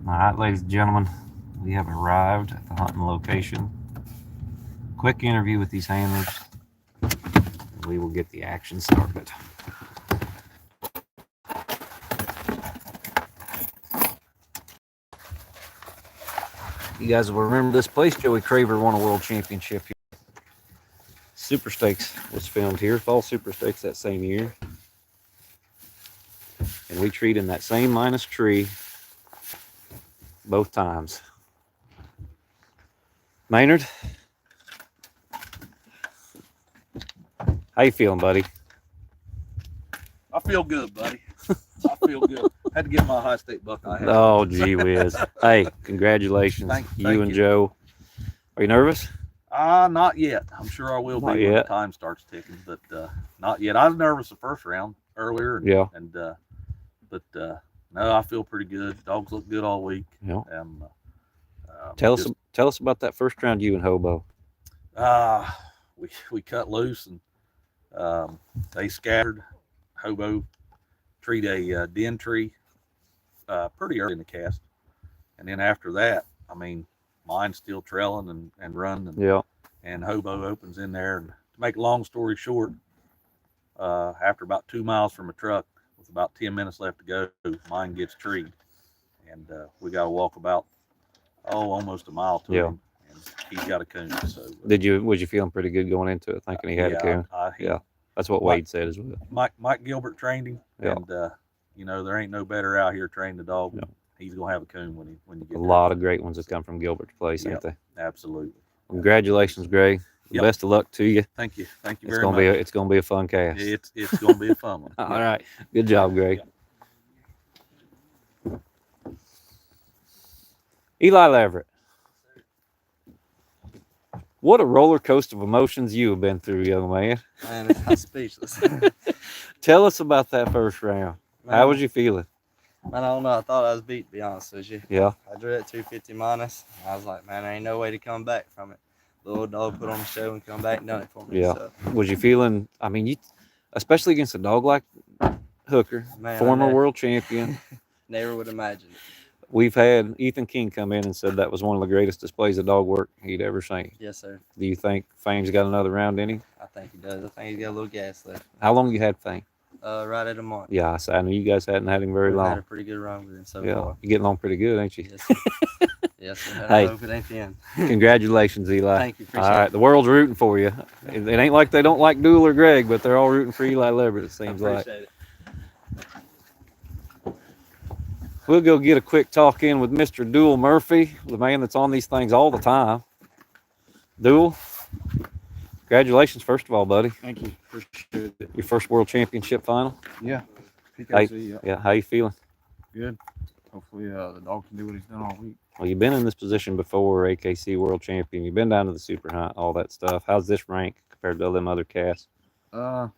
All right, ladies and gentlemen, we have arrived at the hunting location. Quick interview with these handlers. We will get the action started. You guys will remember this place. Joey Craver won a world championship here. Super Stakes was filmed here, Fall Super Stakes that same year. And we treed in that same minus tree both times. Maynard, how you feeling, buddy? I feel good, buddy. I feel good. Had to get my high state buckeye hat. Oh, gee whiz. Hey, congratulations. Thank you and you. Joe. Are you nervous? Not yet. I'm sure I will be when the time starts ticking, but not yet. I was nervous the first round earlier. But no, I feel pretty good. Dogs look good all week. Yeah. And tell us about that first round you and Hobo. We cut loose and they scattered. Hobo treed a den tree pretty early in the cast, and then after that, I mean, mine's still trailing and running. And Hobo opens in there, and to make a long story short, after about 2 miles from a truck with about 10 minutes left to go, mine gets treed, and we got to walk about almost a mile to him, and he's got a coon. So was you feeling pretty good going into it, thinking he had a coon? That's what Wade said as well. Mike Gilbert trained him, and there ain't no better out here training the dog. Yeah. He's gonna have a coon when you get a lot of great ones that come from Gilbert's place, ain't they? Absolutely. Congratulations, Greg. Best of luck to you. Thank you very much. It's gonna be a fun cast. It's gonna be a fun one. All right, good job, Greg. Eli Lett. What a roller coaster of emotions you have been through, young man. Man, I'm speechless. Tell us about that first round. Man, how was you feeling? Man, I don't know. I thought I was beat, to be honest with you. Yeah. I drew that 250 minus. I was like, man, there ain't no way to come back from it. The little dog put on the show and come back and done it for me. Yeah. So. Was you feeling, I mean, you, especially against a dog like Hooker, man, former world champion. Never would imagine it. We've had Ethan King come in and said that was one of the greatest displays of dog work he'd ever seen. Yes, sir. Do you think Fame's got another round in him? I think he does. I think he's got a little gas left. How long you had Fame? Right at a month. Yeah, I know you guys hadn't had him very long. Had a pretty good run with him so far. You're getting along pretty good, ain't you? Yes, sir. Yes, sir. Hey, I hope it ain't the end. Congratulations, Eli. Thank you. Appreciate all right, the world's rooting for you. It ain't like they don't like Duel or Greg, but they're all rooting for Eli Lett, it seems like. It. We'll go get a quick talk in with Mr. Duel Murphy, the man that's on these things all the time. Duel, congratulations, first of all, buddy. Thank you. Appreciate it. Your first world championship final? Yeah. PKC, yeah. How you feeling? Good. Hopefully the dog can do what he's done all week. Well, you've been in this position before, AKC world champion. You've been down to the super hunt, all that stuff. How's this rank compared to all them other casts? I'd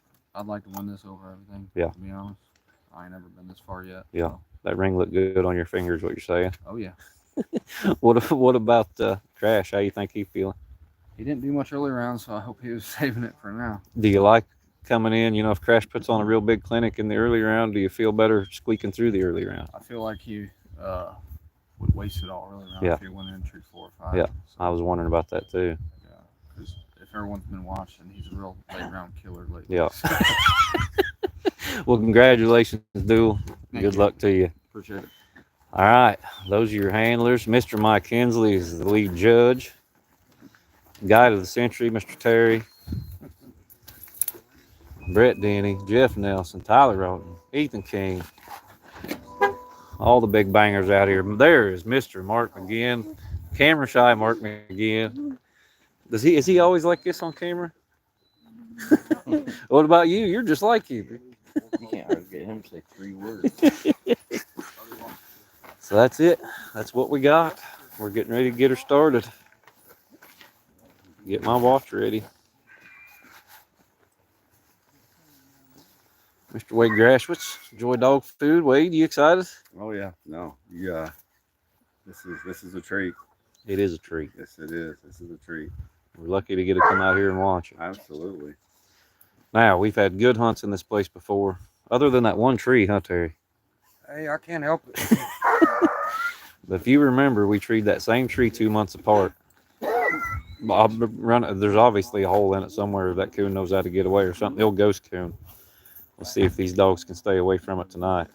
like to win this over everything. Yeah. To be honest, I ain't never been this far yet. Yeah. So. That ring looked good on your fingers, what you're saying? Oh, yeah. What about Crash? How you think he feeling? He didn't do much early round, so I hope he was saving it for now. Do you like coming in? You know, if Crash puts on a real big clinic in the early round, do you feel better squeaking through the early round? I feel like he would waste it all early round if he went in treat 4 or 5. Yeah, so, I was wondering about that too. Yeah, because if everyone's been watching, he's a real late round killer lately. Yeah. Well, congratulations, Duel. Good luck to you. Appreciate it. All right, those are your handlers. Mr. Mike Hensley is the lead judge. Guide of the century, Mr. Terry. Brett Denny, Jeff Nelson, Tyler Roten, Ethan King. All the big bangers out here. There is Mr. Mark McGinn. Camera shy Mark McGinn. Is he always like this on camera? What about you? You're just like you. You can't hardly get him to say 3 words. So that's it. That's what we got. We're getting ready to get her started. Get my watch ready. Mr. Wade Grashwitz, Joy Dog Food. Wade, you excited? Oh yeah, no, yeah. This is a treat. It is a treat. Yes, it is. This is a treat. We're lucky to get to come out here and watch it. Absolutely. Now, we've had good hunts in this place before, other than that one tree, huh, Terry? Hey, I can't help it. But if you remember, we treed that same tree 2 months apart. There's obviously a hole in it somewhere. That coon knows how to get away or something. The old ghost coon. We'll see if these dogs can stay away from it tonight.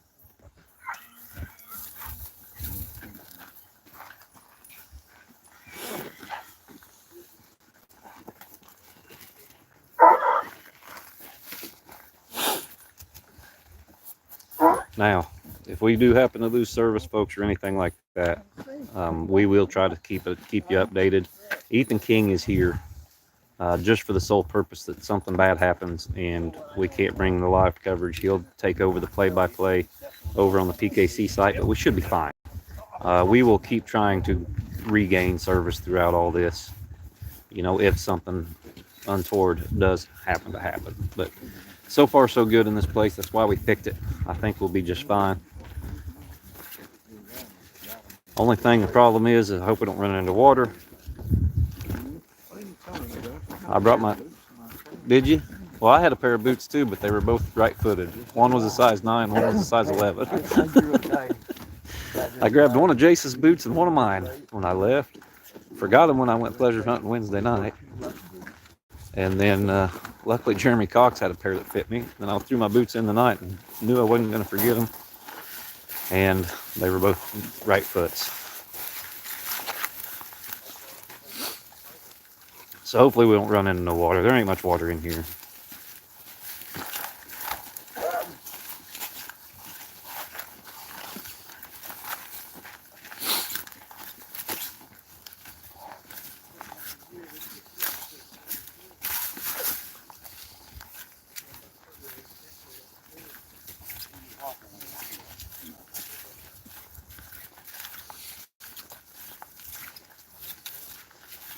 Now, if we do happen to lose service, folks, or anything like that, we will try to keep you updated. Ethan King is here just for the sole purpose that something bad happens and we can't bring the live coverage. He'll take over the play-by-play over on the PKC site, but we should be fine. We will keep trying to regain service throughout all this, you know, if something untoward does happen to happen. But so far so good in this place. That's why we picked it. I think we'll be just fine. Only thing, the problem is I hope we don't run into water. I brought my, did you? Well, I had a pair of boots too, but they were both right-footed. One was a size 9, one was a size 11. I grabbed one of Jace's boots and one of mine when I left. Forgot them when I went pleasure hunting Wednesday night. And then luckily Jeremy Cox had a pair that fit me. Then I threw my boots in the night and knew I wasn't going to forget them. And they were both right foots. So hopefully we won't run into no water. There ain't much water in here.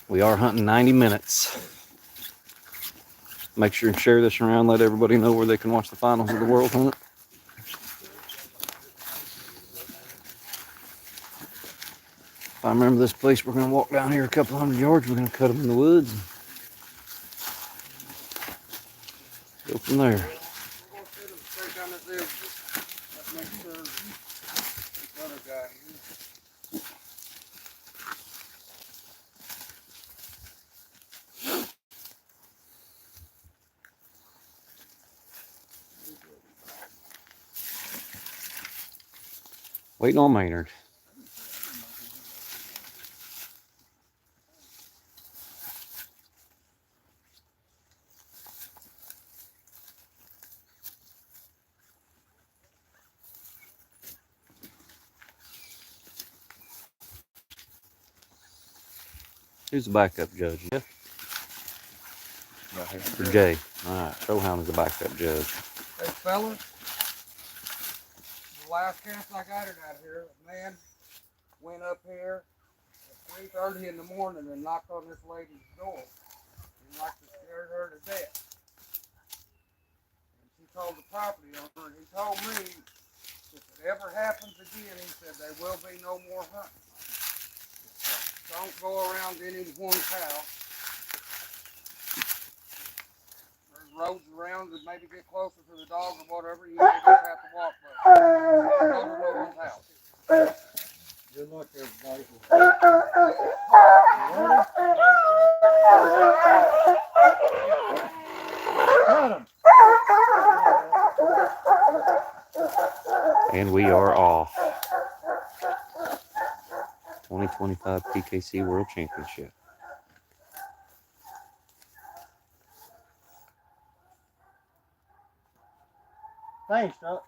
We are hunting 90 minutes. Make sure and share this around. Let everybody know where they can watch the finals of the World Hunt. If I remember this place, we're going to walk down here a couple hundred yards. We're going to cut them in the woods. Go from there. Waiting on Maynard. Who's the backup judge? Jeff? Right here. Or Jay? Alright, Showhound is the backup judge. Hey fellas, the last chance I got it out here, a man went up here at 3:30 in the morning and knocked on this lady's door. He like to scare her to death. And she told the property owner, and he told me, if it ever happens again, he said, there will be no more hunting. So don't go around anyone's house. Roads around and maybe get closer to the dog or whatever, you may just have to walk by. Don't go to no one's house. Good luck, everybody. And we are off. 2025 PKC World Championship. Thanks, Chuck.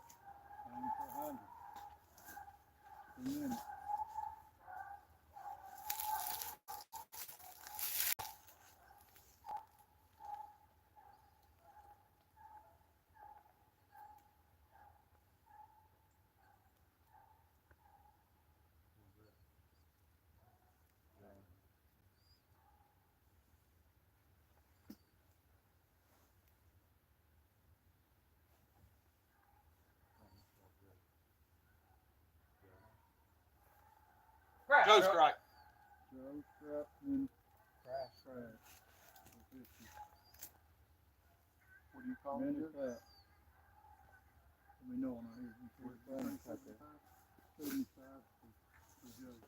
Joe strike. Joe strap and crash. What do you call it? Let me know when I hear you. 45 for Joe.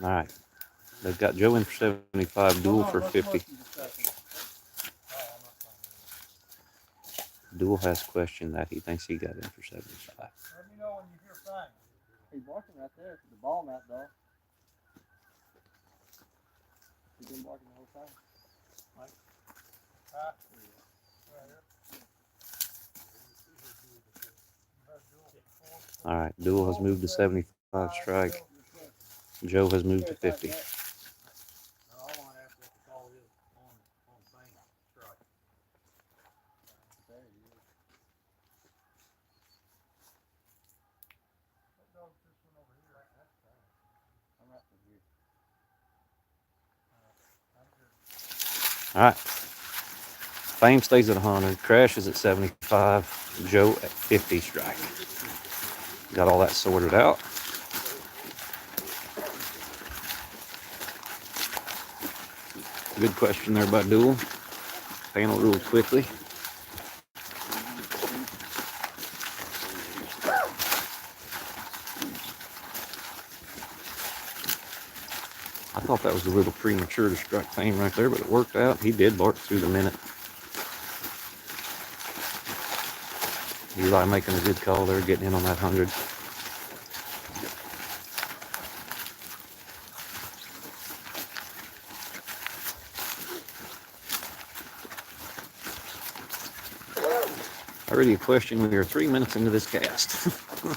All right. They've got Joe in for 75, Duel for 50. Duel has questioned that. He thinks he got in for 75. Let me know when you hear bang. He's barking right there. The ball not though. He's been barking the whole time. All right. Duel has moved to 75 strike. Joe has moved to 50. All right. Fame stays at 100. Crash is at 75. Joe at 50 strike. Got all that sorted out. Good question there by Duel. Panel ruled quickly. I thought that was a little premature to strike Fame right there, but it worked out. He did bark through the minute. Eli making a good call there, getting in on that 100. Already a question. We are 3 minutes into this cast. Well,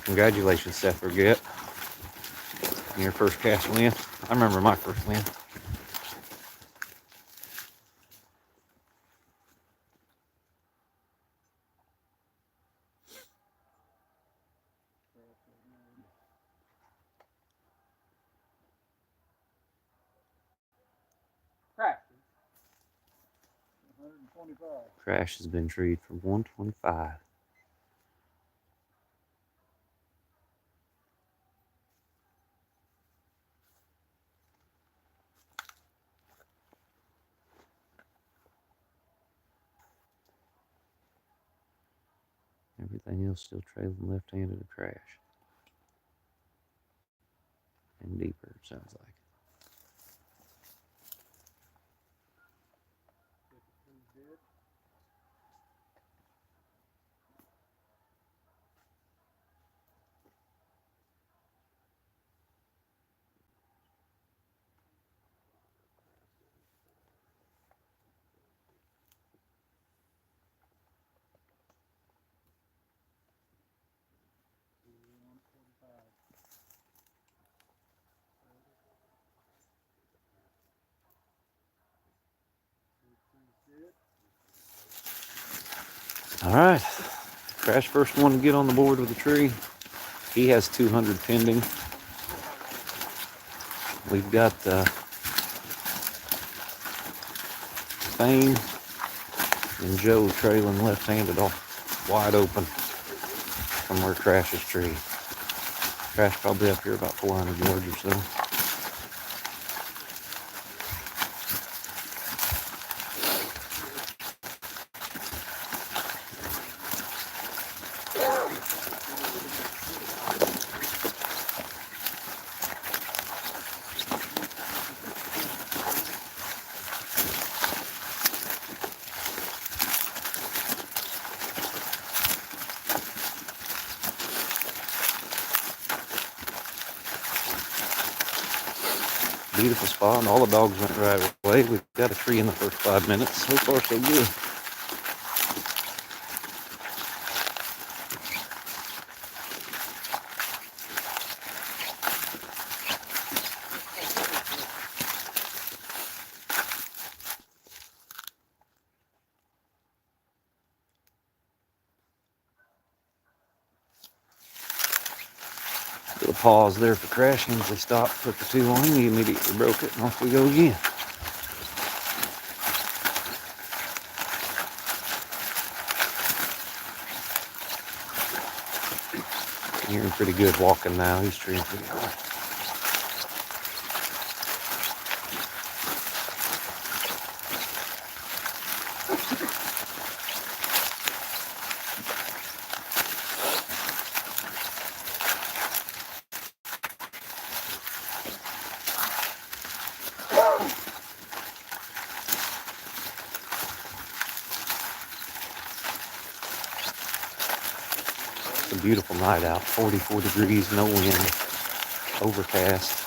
congratulations, Seth Forget. Your first cast win. I remember my first win. Crash. 125. Crash has been treed for 125. Everything else still trailing left-handed to Crash. And deeper, it sounds like. All right. Crash first one to get on the board with the tree. He has 200 pending. We've got Fame and Joe trailing left-handed off wide open from where Crash's tree. Crash probably up here about 400 yards or so. Beautiful spot, and all the dogs went right away. We've got a tree in the first 5 minutes. So far, so good. Little pause there for Crash. Hensley stopped, put the two on him. He immediately broke it, and off we go again. Hearing pretty good walking now. He's treating pretty hard. just a beautiful night out. 44 degrees, no wind, overcast.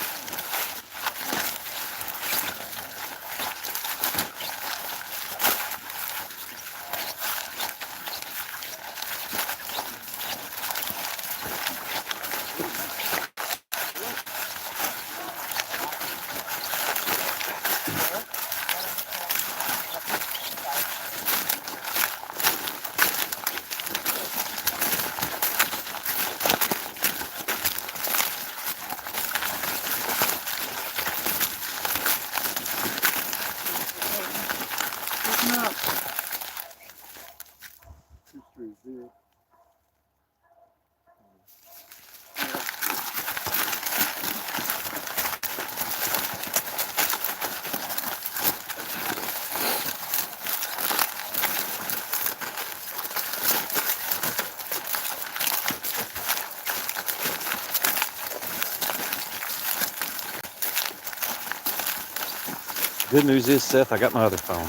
Good news is, Seth, I got my other phone.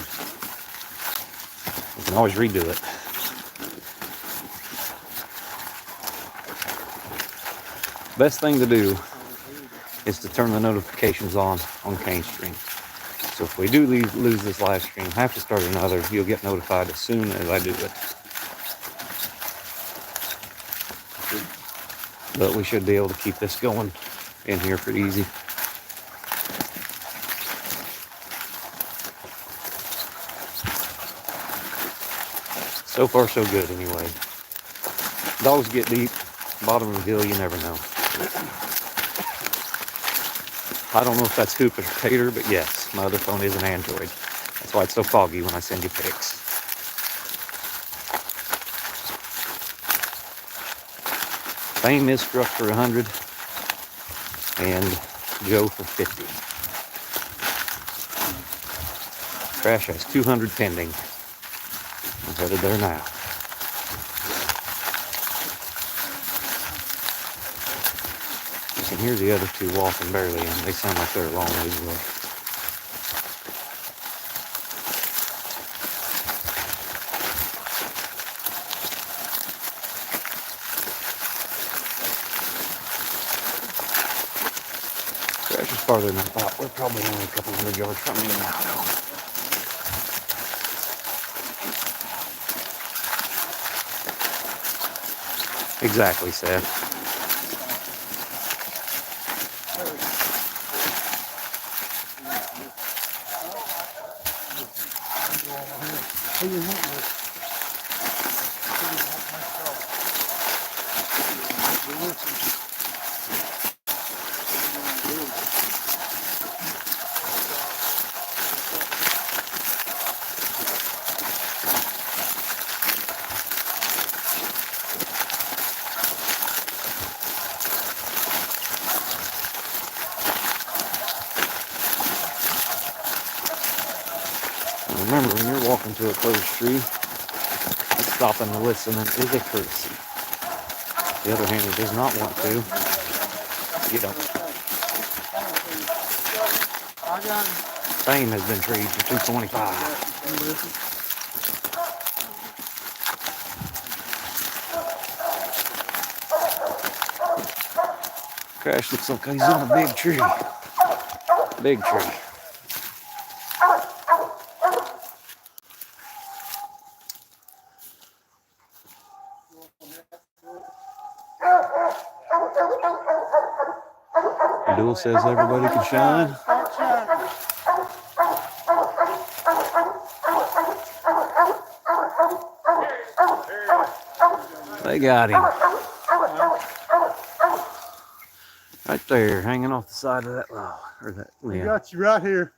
You can always redo it. Best thing to do is to turn the notifications on Cane Stream. So if we do lose this live stream, have to start another, you'll get notified as soon as I do it. But we should be able to keep this going in here pretty easy. So far, so good anyway. Dogs get deep, bottom of the hill, you never know. I don't know if that's Hoop or Tater, but yes, my other phone is an Android. That's why it's so foggy when I send you pics. Fame is struck for 100 and Joe for 50. Crash has 200 pending. I'm headed there now. You can hear the other two walking barely, and they sound like they're a long ways away. Crash is farther than I thought. We're probably only a couple hundred yards from me now, though. Exactly, Seth. Remember, when you're walking to a closed tree, stopping to listen is a courtesy. The other hand, who does not want to, you don't. Fame has been treed for 225. Crash looks like he's on a big tree. Big tree. Duel says everybody can shine. They got him. Right there, hanging off the side of that log, or that limb. I got you right here.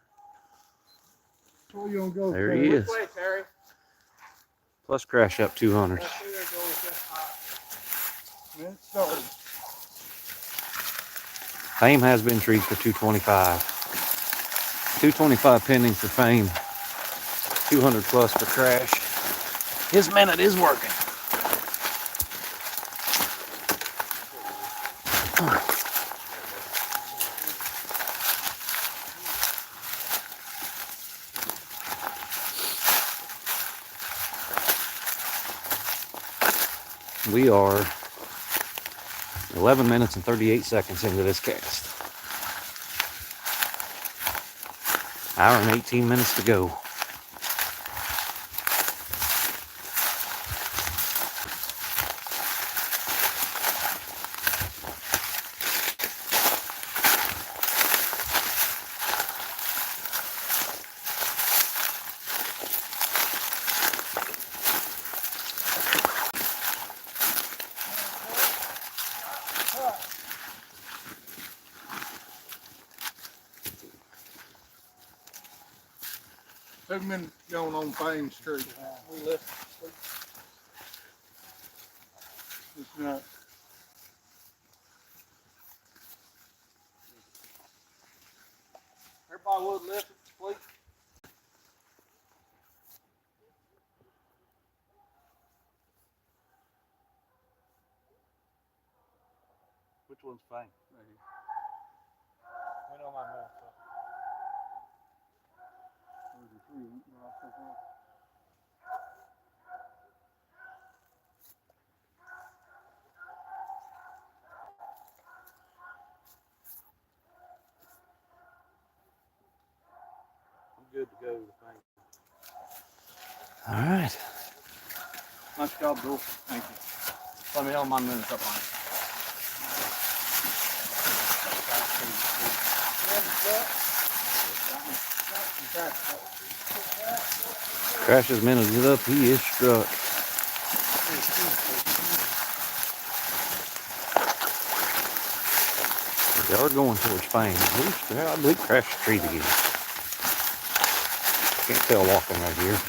Where you gonna go? There he is. Plus Crash up 200. Fame has been treated for 225. 225 pending for Fame. 200 plus for Crash. His minute is working. We are 11 minutes and 38 seconds into this cast. Hour and 18 minutes to go. Who's been going on Payne Street? We left. It's not. Everybody would left it, please. Which one's fine? Went on my mouth. I'm good to go with the thing. All right. Nice job, Bill. Thank you. Let me know my minutes up on it. Crash's minute is up. He is struck. They are going towards Spain. I believe Crash the tree again. Can't tell walking right here.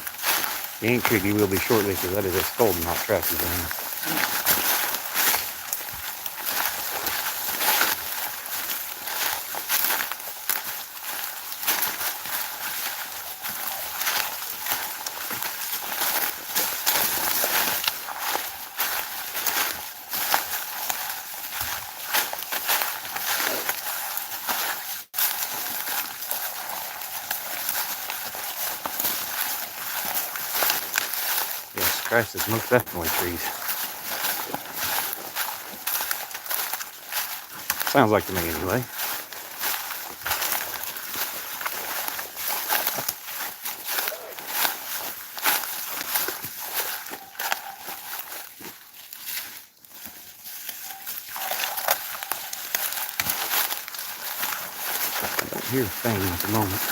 He ain't treated. He will be shortly because that is a scalding hot track he's in. Yes, Crash is most definitely trees. Sounds like to me anyway. I don't hear Fame at the moment.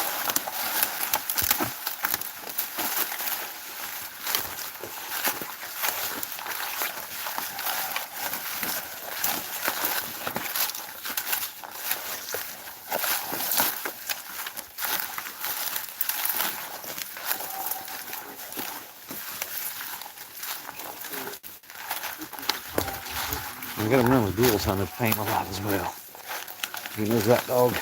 You gotta remember, Duel's hunted Fame a lot as well. He knows that dog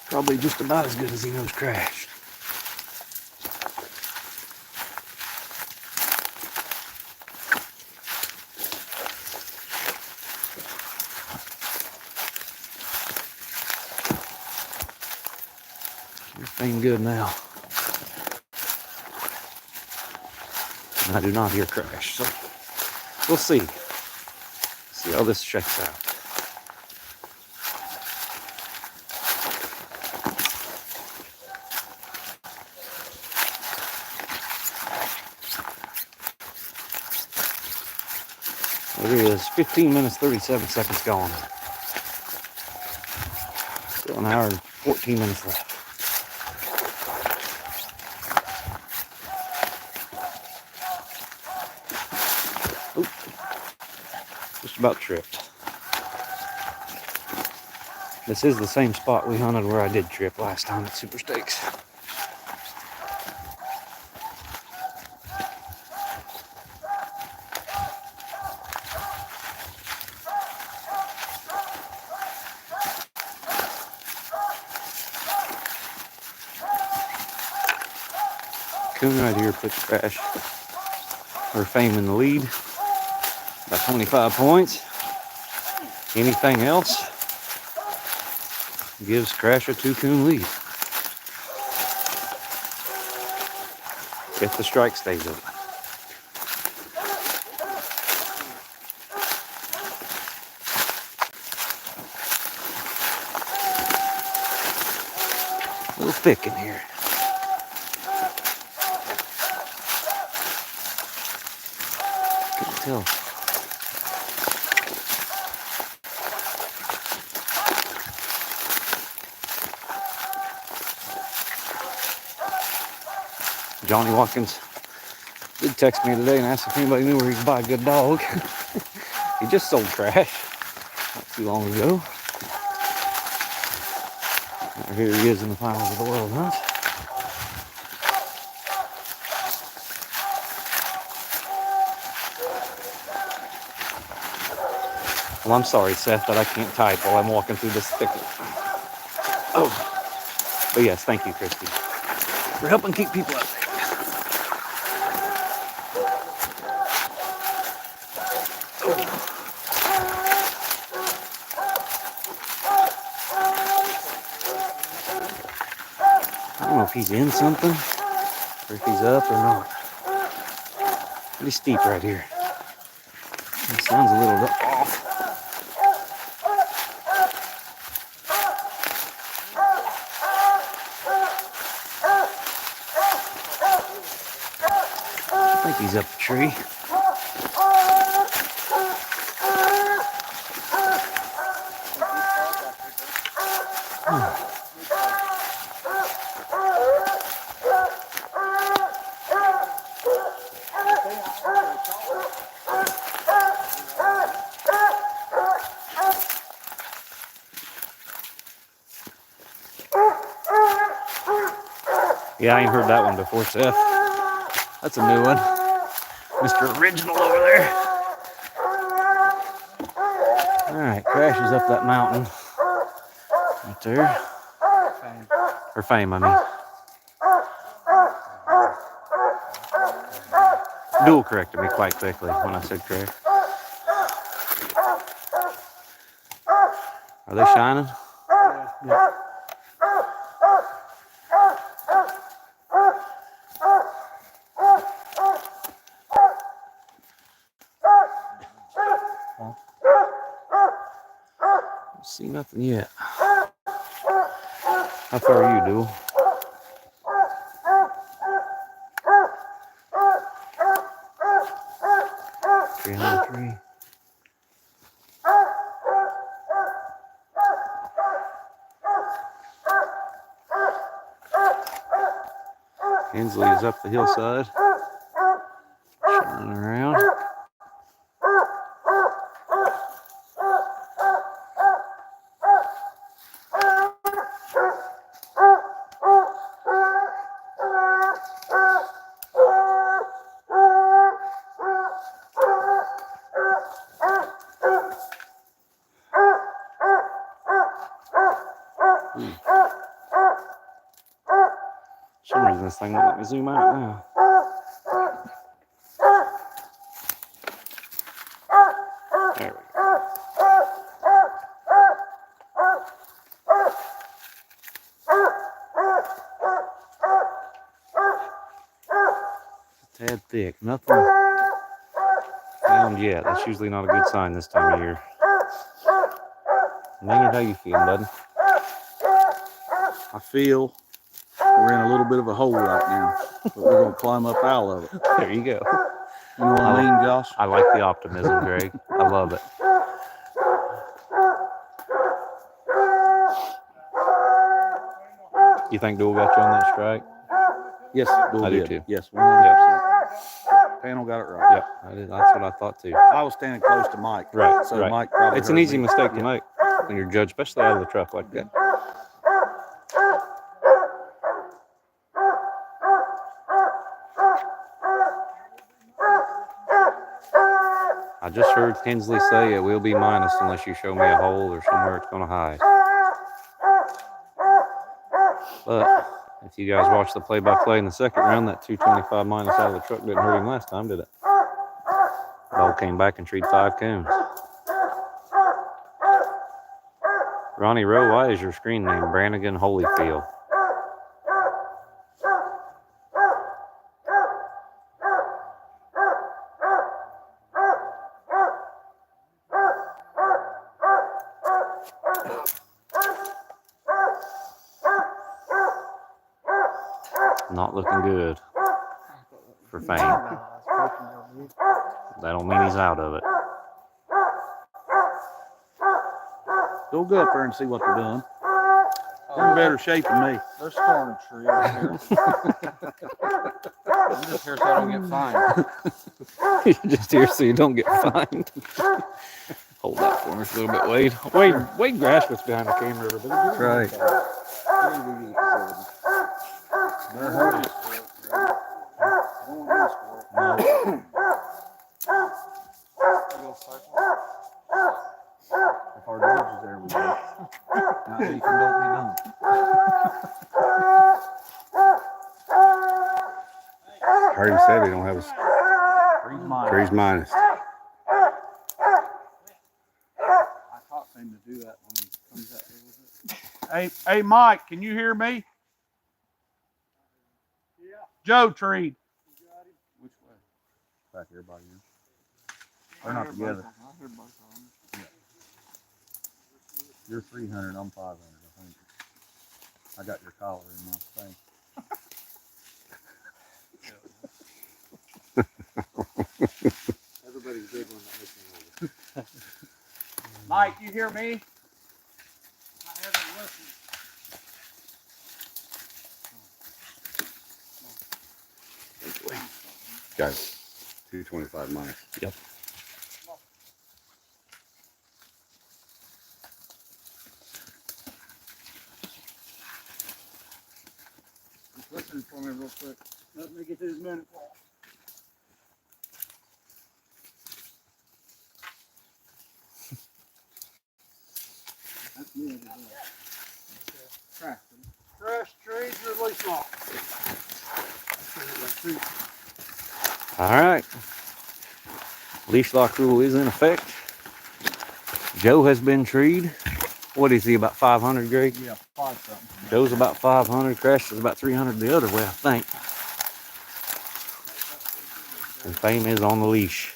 probably just about as good as he knows Crash. Fame good now. And I do not hear Crash, so we'll see. See how this checks out. It is 15 minutes, 37 seconds gone. Still an hour and 14 minutes left. Oop. Just about tripped. This is the same spot we hunted where I did trip last time at Super Stakes. Coon right here puts Crash or Fame in the lead by 25 points. Anything else gives Crash a 2-coon lead. If the strike stays open. little thick in here. Couldn't tell. Johnny Watkins did text me today and asked if anybody knew where he could buy a good dog. He just sold trash not too long ago. Now here he is in the finals of the world hunt. Well, I'm sorry, Seth, that I can't type while I'm walking through this thicket. Oh, but yes, thank you, Christy, for helping keep people up there. I don't know if he's in something or if he's up or not. Pretty steep right here. It sounds a little off. I think he's up the tree. Yeah, I ain't heard that one before, Seth. That's a new one. Mr. Original over there. Alright, crashes up that mountain. Right there. Or Fame, I mean. Duel corrected me quite quickly when I said crash. Are they shining? Yeah. See nothing yet. How far are you, Duel? Three. Hensley is up the hillside. Turning around. For some reason this thing won't let me zoom out now. There we go. A tad thick. Nothing found yet. That's usually not a good sign this time of year. Maynard, how you feeling, bud? I feel we're in a little bit of a hole right now, but we're gonna climb up out of it. There you go. You know what I mean, Josh? I like the optimism, Greg. I love it. You think Duel got you on that strike? Yes, Duel I do did. too. Yes, 100%. Panel got it right. Yep, that's what I thought too. I was standing close to Mike. Right, So right. Mike probably It's an heard easy me. mistake to make when you're judged, especially out of the truck like that. I just heard Hensley say it will be minus unless you show me a hole or somewhere it's going to hide. But if you guys watched the play-by-play in the second round, that 225 minus out of the truck didn't hurt him last time, did it? Dog came back and treed 5 coons. Ronnie Rowe, why is your screen name Brannigan Holyfield? Not looking good for Fame. That don't mean he's out of it. Go up there and see what they're doing. They're in better shape than me. They're scoring a tree over here. I'm just here so I don't get fined. You're just here so you don't get fined. Hold that for us a little bit, Wade. Wade Grass behind the camera. That's right. They're hurting. If our dogs is there, we do. Not anything don't be done. Heard him said he don't have a trees minus. I taught him to do that when he comes out here with it. Hey, Mike, can you hear me? Yeah. Joe Tree. Which way? Back here by you. They're not together. I hear both of them. You're 300, I'm 500, I think. I got your collar in my thing. Everybody's big on that. Mike, you hear me? I haven't listened. Guys, 225 minus. Yep. Just listen for me real quick. Let me get this minute. That's me. Crash trees, release lock. All right. Leash lock rule is in effect. Joe has been treed. What is he, about 500, Greg? Yeah, 5 something. Joe's about 500. Crash is about 300 the other way, I think. And Fame is on the leash.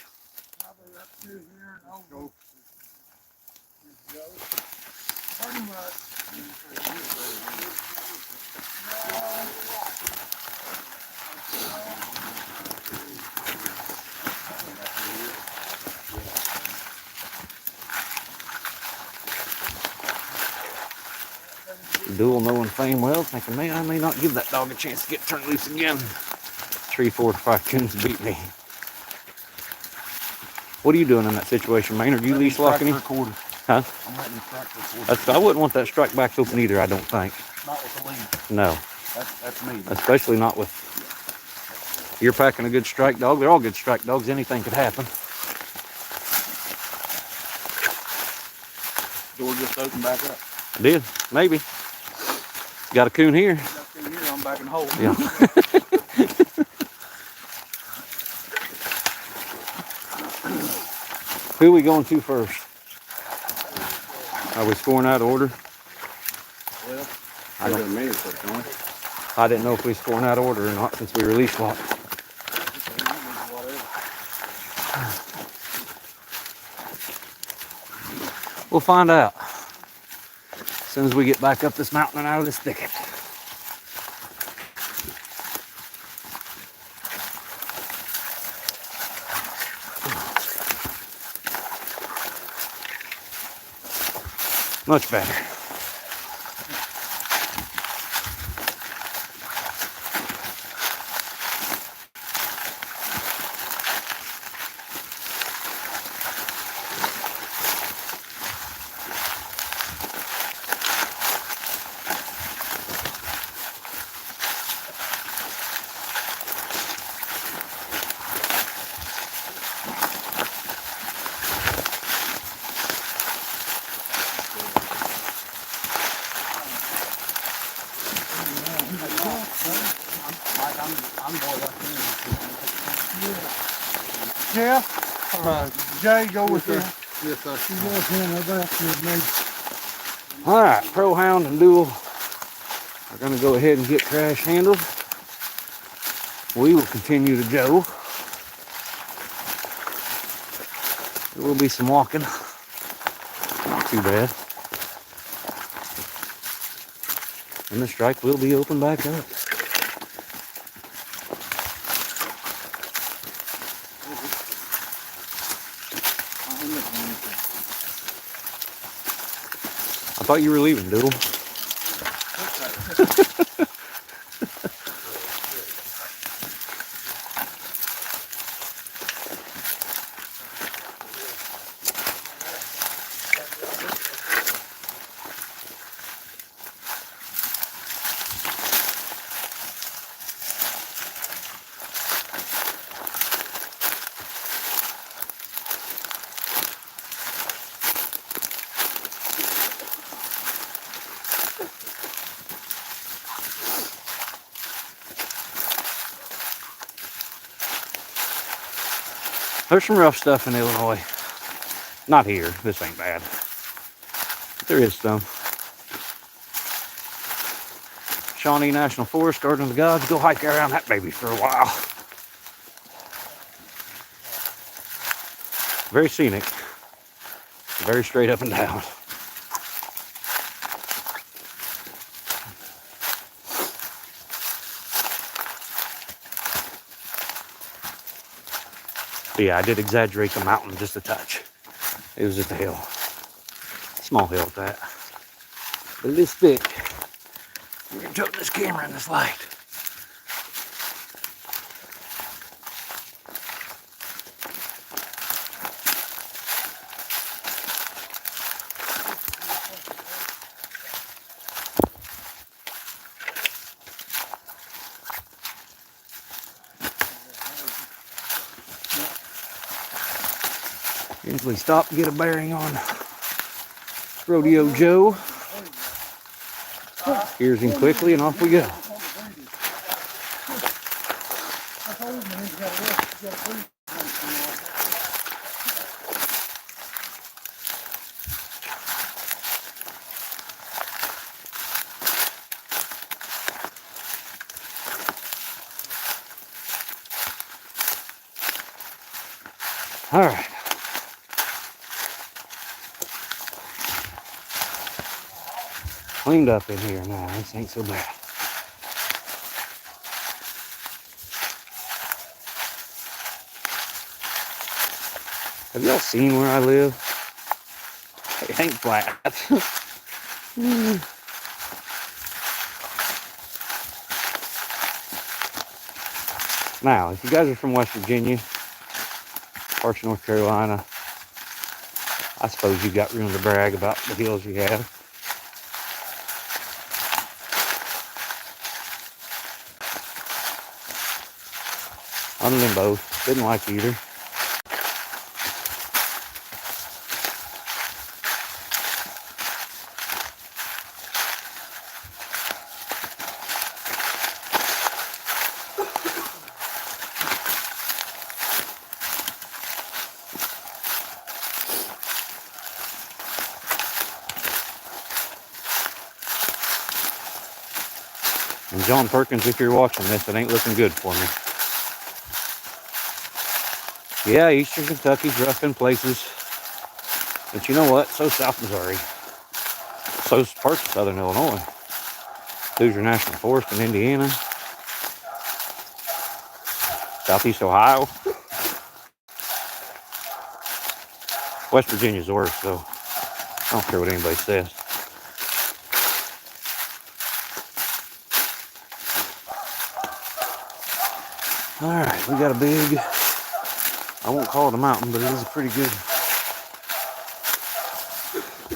Duel knowing Fame well, thinking, man, I may not give that dog a chance to get turned loose again. 3, 4, 5 coons beat me. What are you doing in that situation, Maynard? Are you leash locking him? Huh? I'm letting him strike for a quarter. I wouldn't want that strike back open either, I don't think. Not with the lead. No. That's me. Especially not with... You're packing a good strike dog. They're all good strike dogs. Anything could happen. Door just opened back up. I did. Maybe. Got a coon here. Got here, I'm back in hole. Yeah. Who are we going to first? Are we scoring out of order? Well, I don't- doesn't mean first, don't we? I didn't know if we were scoring out of order or not since we released locked. We'll find out as soon as we get back up this mountain and out of this thicket. Much better. Jeff, Jay, go with you. Yes, sir. All right, Pro Hound and Duel are going to go ahead and get Crash handled. We will continue to Joe. There will be some walking. Not too bad. And the strike will be open back up. I thought you were leaving, Duel. There's some rough stuff in Illinois. Not here. This ain't bad. But there is some. Shawnee National Forest, Garden of the Gods. Go hike around that baby for a while. Very scenic. Very straight up and down. But yeah, I did exaggerate the mountain just a touch. It was just a hill. Small hill at that. But it is thick. I'm going to jump this camera in this light. Usually stop and get a bearing on Rodeo Joe. Here's him quickly and off we go. All right. Cleaned up in here now. This ain't so bad. Have y'all seen where I live? It ain't flat. Now, if you guys are from West Virginia, parts of North Carolina, I suppose you got room to brag about the hills you have. Other than both, didn't like either. And John Perkins, if you're watching this, it ain't looking good for me. Yeah, Eastern Kentucky's rough in places. But you know what? So's South Missouri. So's parts of Southern Illinois. Hoosier National Forest in Indiana. Southeast Ohio. West Virginia's the worst, though. I don't care what anybody says. Alright, we got a big... I won't call it a mountain, but it is a pretty good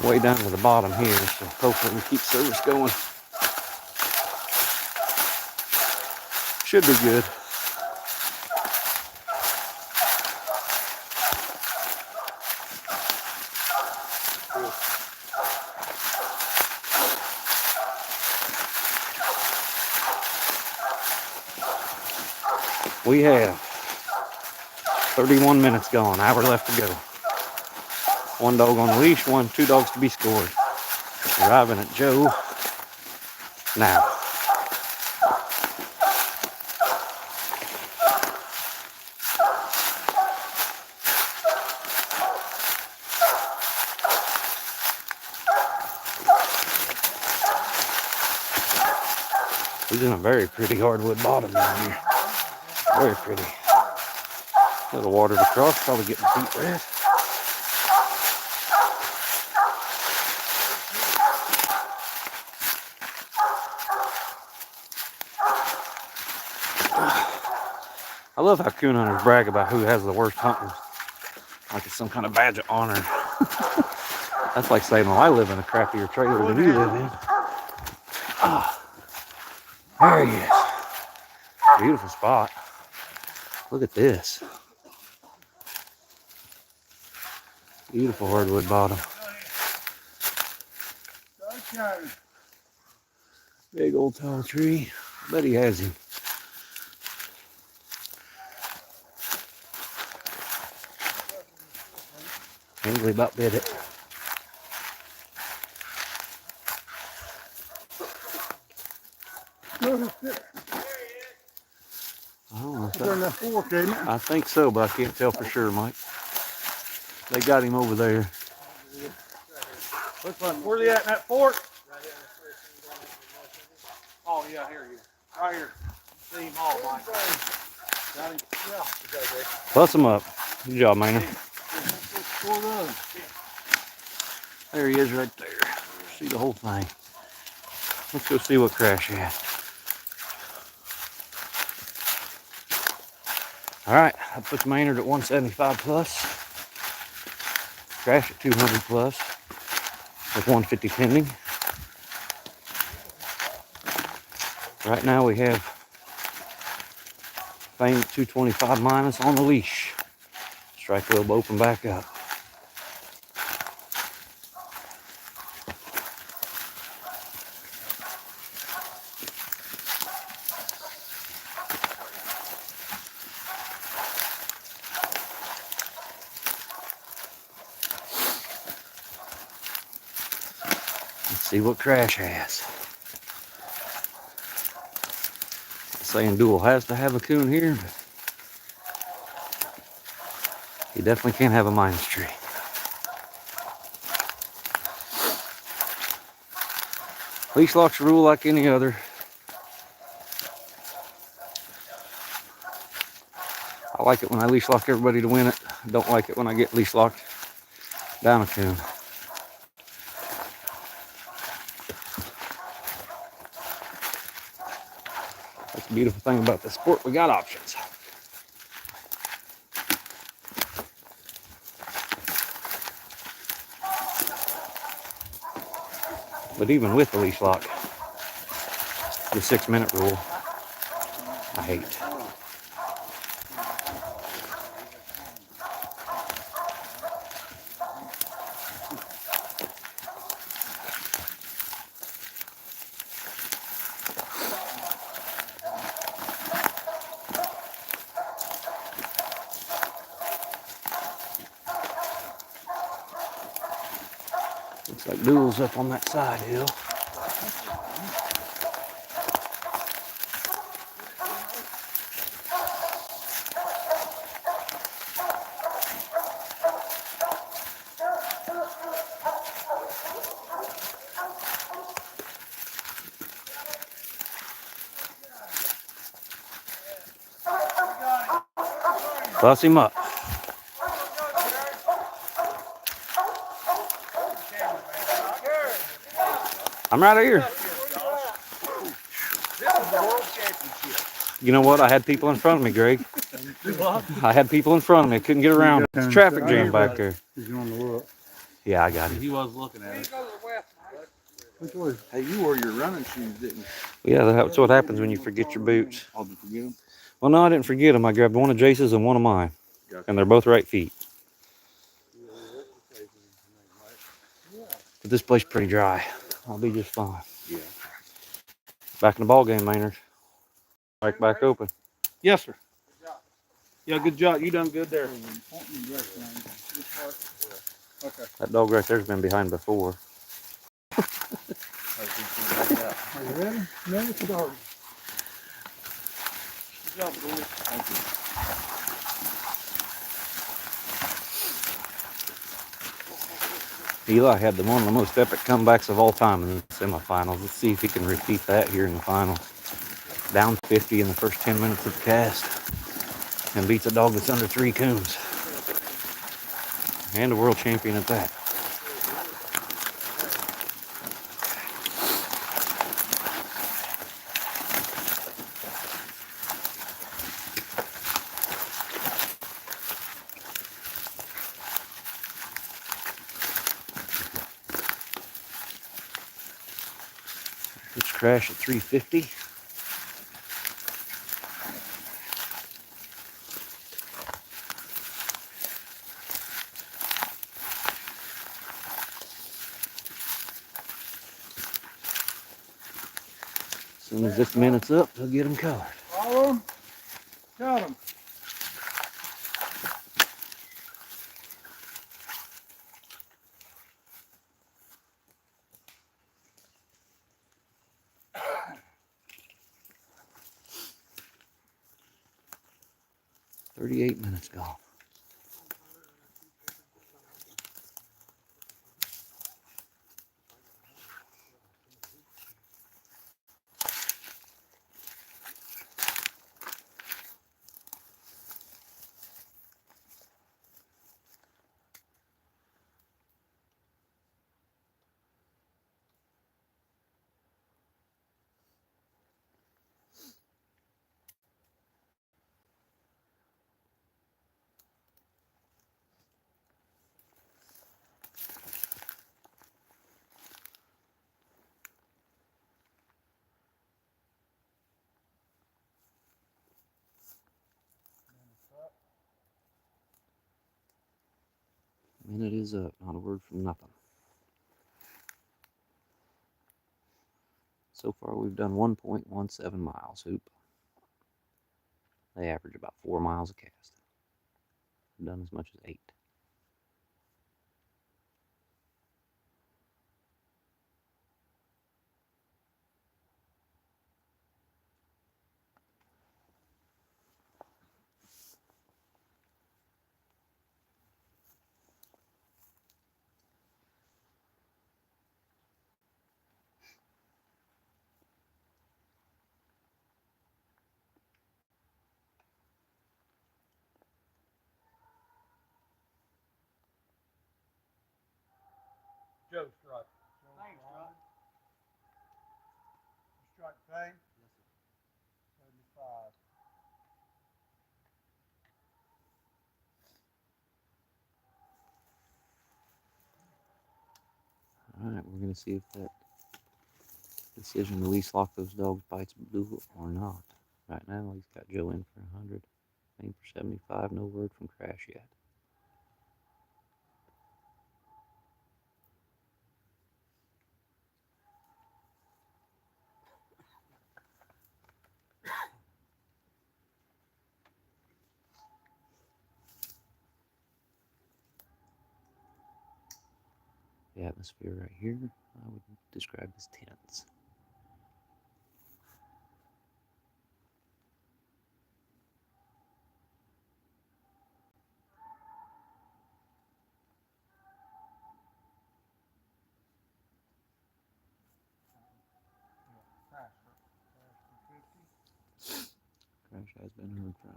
way down to the bottom here, so hopefully we keep service going. Should be good. We have 31 minutes gone, hour left to go. One dog on the leash, two dogs to be scored. Arriving at Joe now. He's in a very pretty hardwood bottom down here. Very pretty. A little water to cross, probably get my feet wet. I love how coon hunters brag about who has the worst hunting, like it's some kind of badge of honor. That's like saying, well, I live in a crappier trailer than you live in. Ah, there he is. Beautiful spot. Look at this. Beautiful hardwood bottom. Big old tall tree. Bet he has him. Ainsley about bit it. I don't know if that- I think so, but I can't tell for sure, Mike. They got him over there. Looks like, where's he at in that fort? Oh, yeah, here he is. Right here. See him all, Mike. Got him? Yeah. Bust him up. Good job, Maynard. There he is right there. See the whole thing. Let's go see what Crash had. All right, I put Maynard at 175 plus. Crash at 200 plus with 150 pending. Right now we have Fame at 225 minus on the leash. Strike lobe open back up. Let's see what Crash has. Saying Duel has to have a coon here, but he definitely can't have a minus tree. Leash lock's a rule like any other. I like it when I leash lock everybody to win it. I don't like it when I get leash locked down a coon. That's the beautiful thing about the sport. We got options. But even with the leash lock, the 6-minute rule, I hate. Looks like Duel's up on that side hill. Bust him up. I'm right here. You know what? I had people in front of me, Greg. I had people in front of me. I couldn't get around. It's a traffic jam back there. He's going to look. Yeah, I got him. He was looking at it. Which way? Hey, you wore your running shoes, didn't you? Yeah, that's what happens when you forget your boots. Oh, did you forget them? Well, no, I didn't forget them. I grabbed one of Jace's and one of mine. Gotcha. And they're both right feet. But this place is pretty dry. I'll be just fine. Yeah. Back in the ball game, Maynard. Right back open. Yes, sir. Yeah, good job. You done good there. Okay. That dog right there's been behind before. Are you ready? No, it's dark. Good job, boy. Thank you. Eli had one of the most epic comebacks of all time in the semifinals. Let's see if he can repeat that here in the finals. Down 50 in the first 10 minutes of the cast. And beats a dog that's under 3 coons. And a world champion at that. Let's crash at 350. As soon as this minute's up, they'll get them colored. Follow 'em. Got 'em. "38 minutes gone." Minute is up. Not a word from nothing. So far, we've done 1.17 miles hoop. They average about 4 miles a cast. We've done as much as 8. Joe strike. Thanks, John. Strike pay? Yes, sir. 75. All right, we're going to see if that decision to lease lock those dogs bites blue or not. Right now, he's got Joe in for 100, aim for 75. No word from Crash yet. The atmosphere right here, I would describe as tense. Crash has been heard from.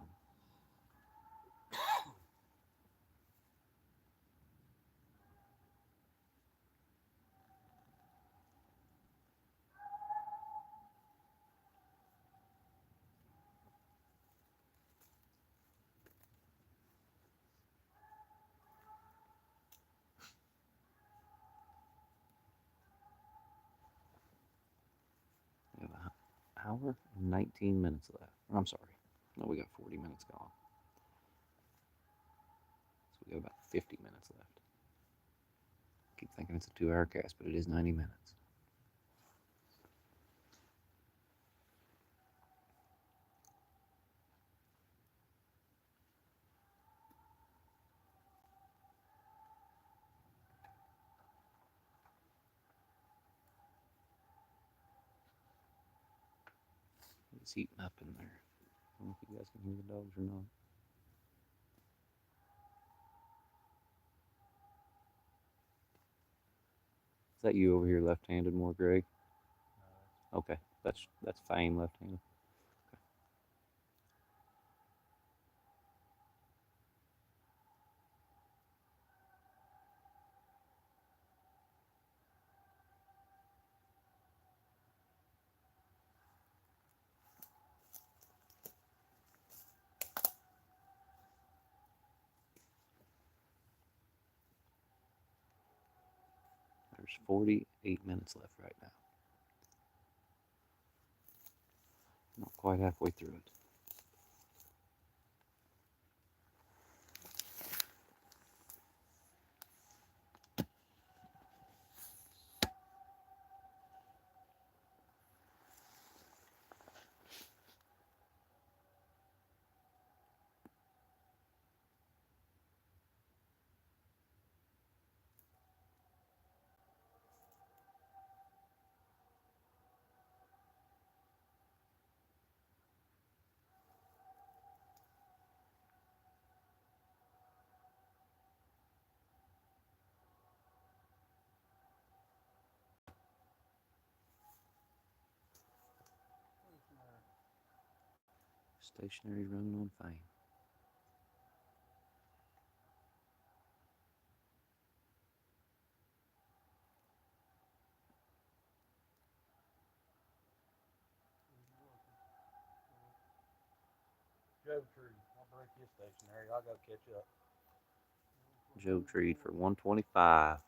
We have an hour and 19 minutes left. I'm sorry. No, we got 40 minutes gone. So we got about 50 minutes left. I keep thinking it's a 2-hour cast, but it is 90 minutes. It's heating up in there. I don't know if you guys can hear the dogs or not. Is that you over here left-handed more, Greg? Okay, that's Fame left-handed. There's 48 minutes left right now. Not quite halfway through it. Stationary running on fame. Joe Tree, I'll break his stationary. I gotta catch up. Joe Treed for 125.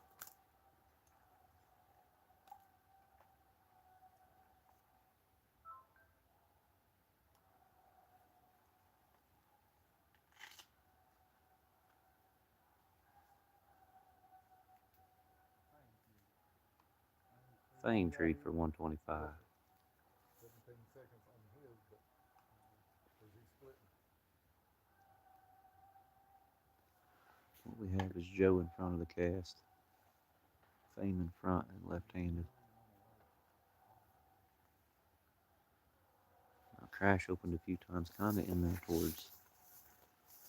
Fame Treed for 125. 17 seconds on his, but is he splitting? What we have is Joe in front of the cast. Fame in front and left-handed. Now, Crash opened a few times, kind of in there towards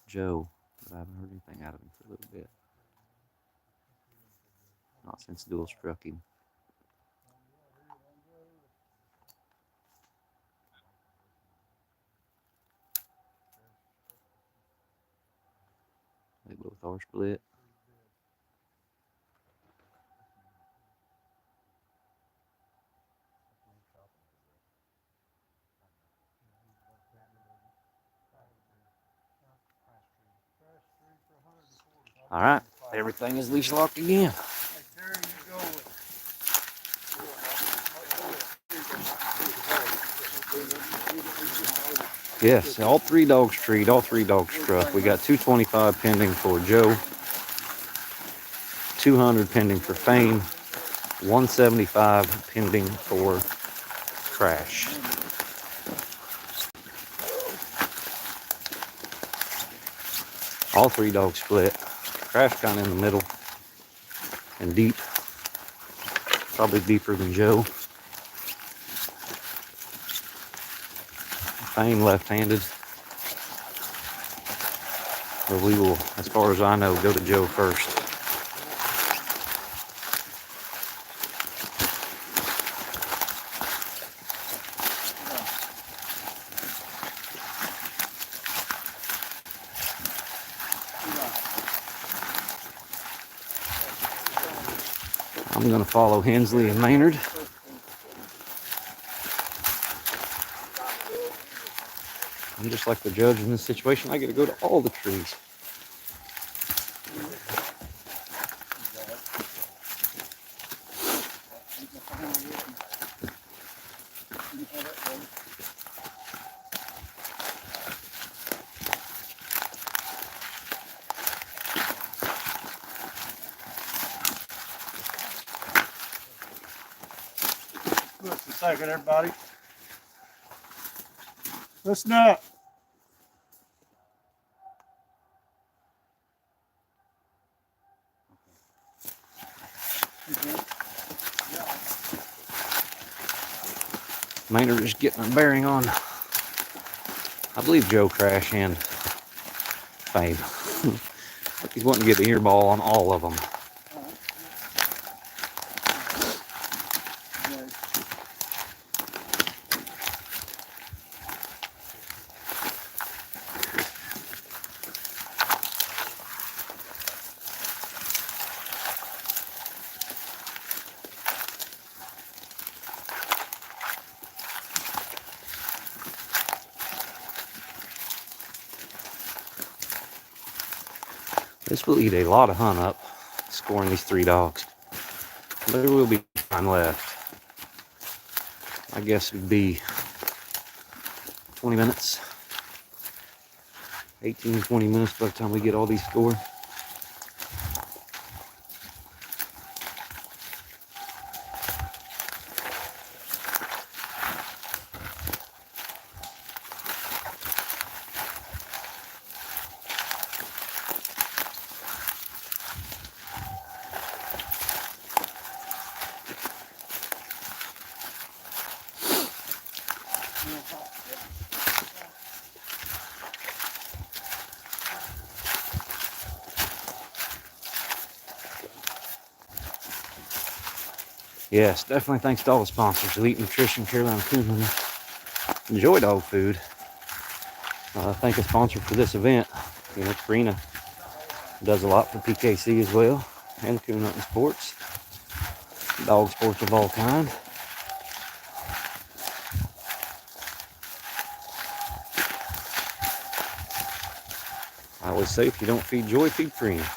Joe, but I haven't heard anything out of him for a little bit. Not since Duel struck him. They both are split. All right, everything is leash locked again. There you go. Yes, all three dogs treed, all three dogs struck. We got 225 pending for Joe, 200 pending for Fame, 175 pending for Crash. All three dogs split. Crash kind of in the middle and deep, probably deeper than Joe. Fame left-handed. But we will, as far as I know, go to Joe first. I'm going to follow Hensley and Maynard. I'm just like the judge in this situation. I get to go to all the trees. Just a second, everybody. Listen up. Maynard is getting a bearing on, I believe, Joe, Crash, and Fame. He's wanting to get the ear ball on all of them. This will eat a lot of hunt up, scoring these three dogs. There will be time left. I guess it would be 20 minutes. 18, 20 minutes by the time we get all these scored. Yes, definitely thanks to all the sponsors. Elite Nutrition, Carolina Coon Hunter, Enjoy Dog Food. Thank a sponsor for this event. You know, Karina does a lot for PKC as well, and Coon Hunting Sports, dog sports of all kind. I always say, if you don't feed Joy, feed Karina.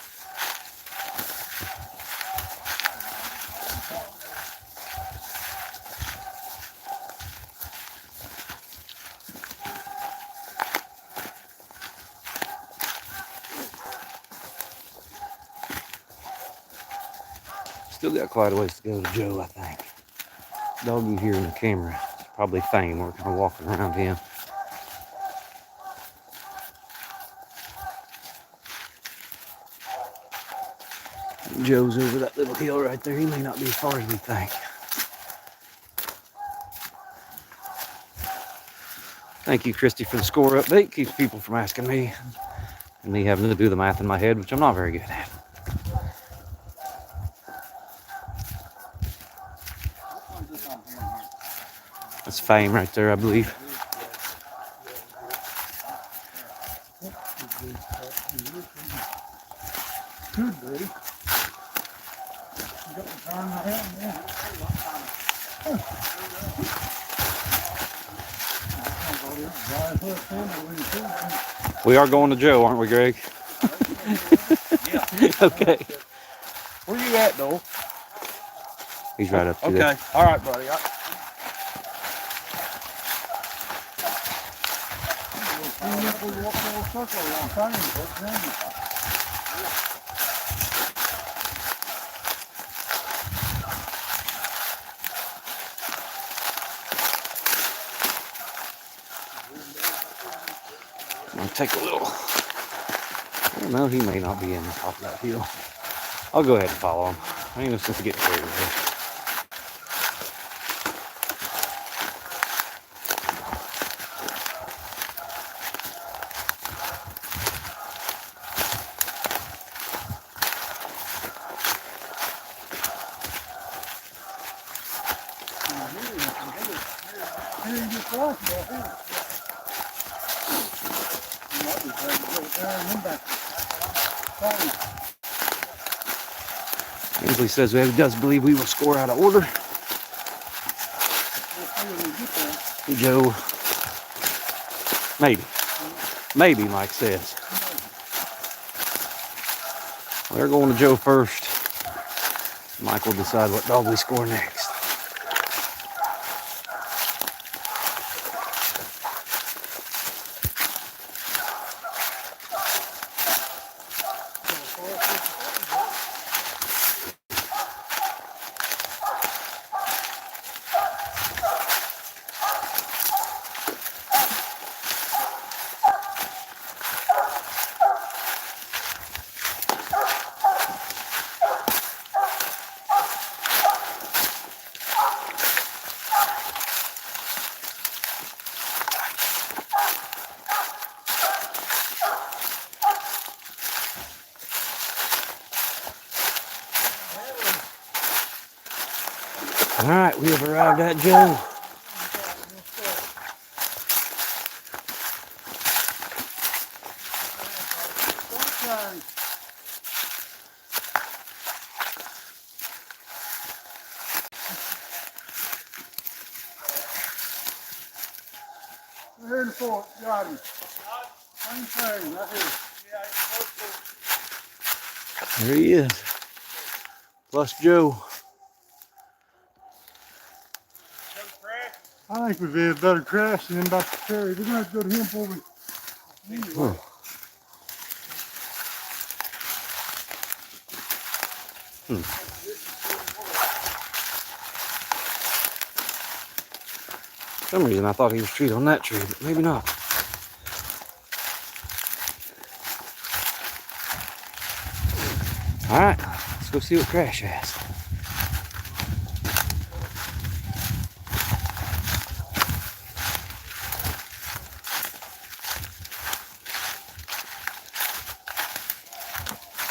Still got quite a ways to go to Joe, I think. Dog you hear in the camera is probably Fame. We're kind of walking around him. Joe's over that little hill right there. He may not be as far as we think. Thank you, Christy, for the score update. Keeps people from asking me and me having to do the math in my head, which I'm not very good at. That's Fame right there, I believe. Could be. You got the time I have, man. We are going to Joe, aren't we, Greg? Yeah. Okay. Where you at, though? He's right up to Okay. there. All right, buddy. I'll take a little. I don't know, he may not be in the top of that hill. I'll go ahead and follow him. I ain't no sense of getting carried away. Ainsley says he does believe we will score out of order. Joe, maybe. Maybe, Mike says. They're going to Joe first. Mike will decide what dog we score next. All right, we have arrived at Joe. We're in the fort, got him. Same thing, right here. There he is. Plus Joe. I think we'd be a better crash than about to carry. We're gonna have to go to him before we. Anyway. For some reason I thought he was treed on that tree, but maybe not. All right, let's go see what Crash has.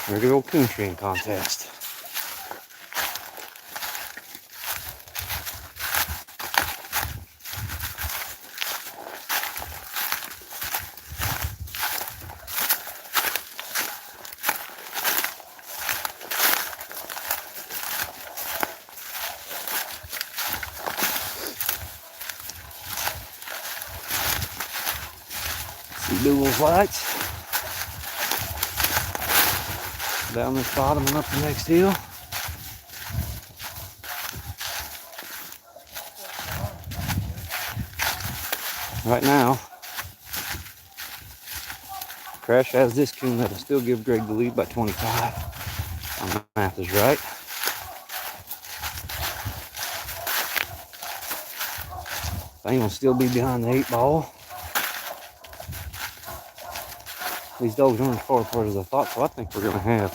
Regular old coon treeing contest. See Duel's lights. Down this bottom and up the next hill. Right now, Crash has this coon that'll still give Greg the lead by 25. My math is right. Thing will still be behind the 8 ball. These dogs aren't as far apart as I thought, so I think we're going to have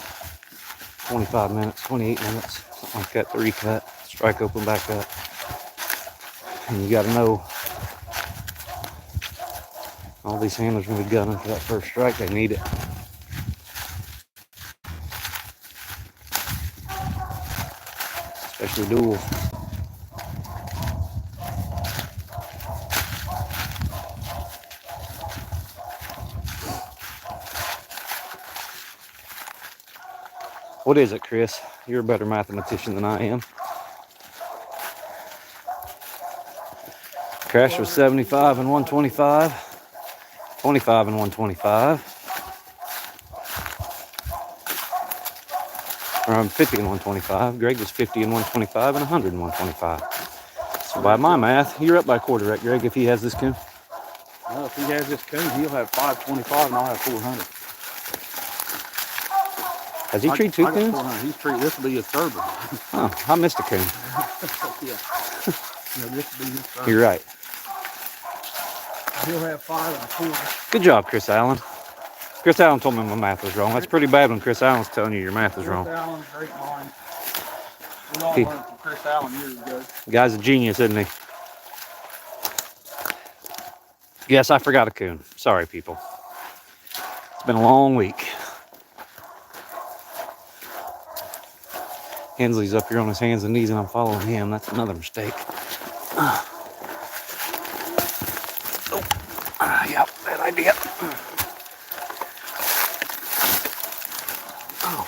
25 minutes, 28 minutes, something like that, 3 cut, strike open back up. And you got to know, all these handlers are going to be gunning for that first strike. They need it. Especially Duel. What is it, Chris? You're a better mathematician than I am. Crash was 75 and 125. 25 and 125. Or I'm 50 and 125. Greg was 50 and 125 and 100 and 125. So by my math, you're up by a quarter, right, Greg, if he has this coon? Well, if he has this coon, he'll have 525 and I'll have 400. Has he treated 2 coons? He's treated, this will be his third one. Oh, I missed a coon. Yeah. No, this will be his third. You're right. He'll have 5 and a quarter. Good job, Chris Allen. Chris Allen told me my math was wrong. That's pretty bad when Chris Allen's telling you your math is wrong. Chris Allen, great mind. We all He- learned from Chris Allen years ago. The guy's a genius, isn't he? Yes, I forgot a coon. Sorry, people. It's been a long week. Hensley's up here on his hands and knees and I'm following him. That's another mistake. Yep, bad idea. Oh.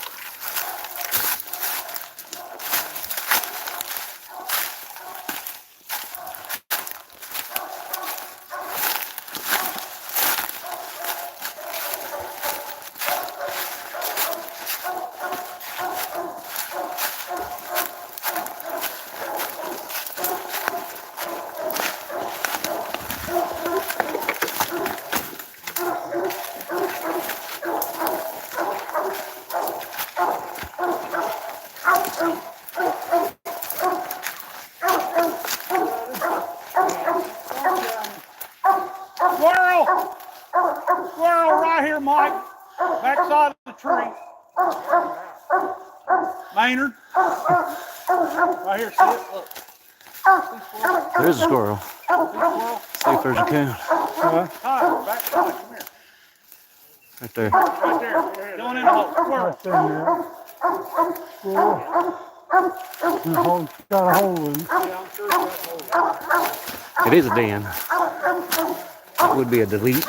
Squirrel right here, Mike. Backside of the tree. Maynard. Right here, see it? Look. There's a squirrel. Squirrel. See if there's a coon. Hi, backside. Come here. Right there. Right there. Going in the hole. Squirrel. Got a hole in it. Yeah, I'm sure it's got a hole. It is a den. It would be a delete.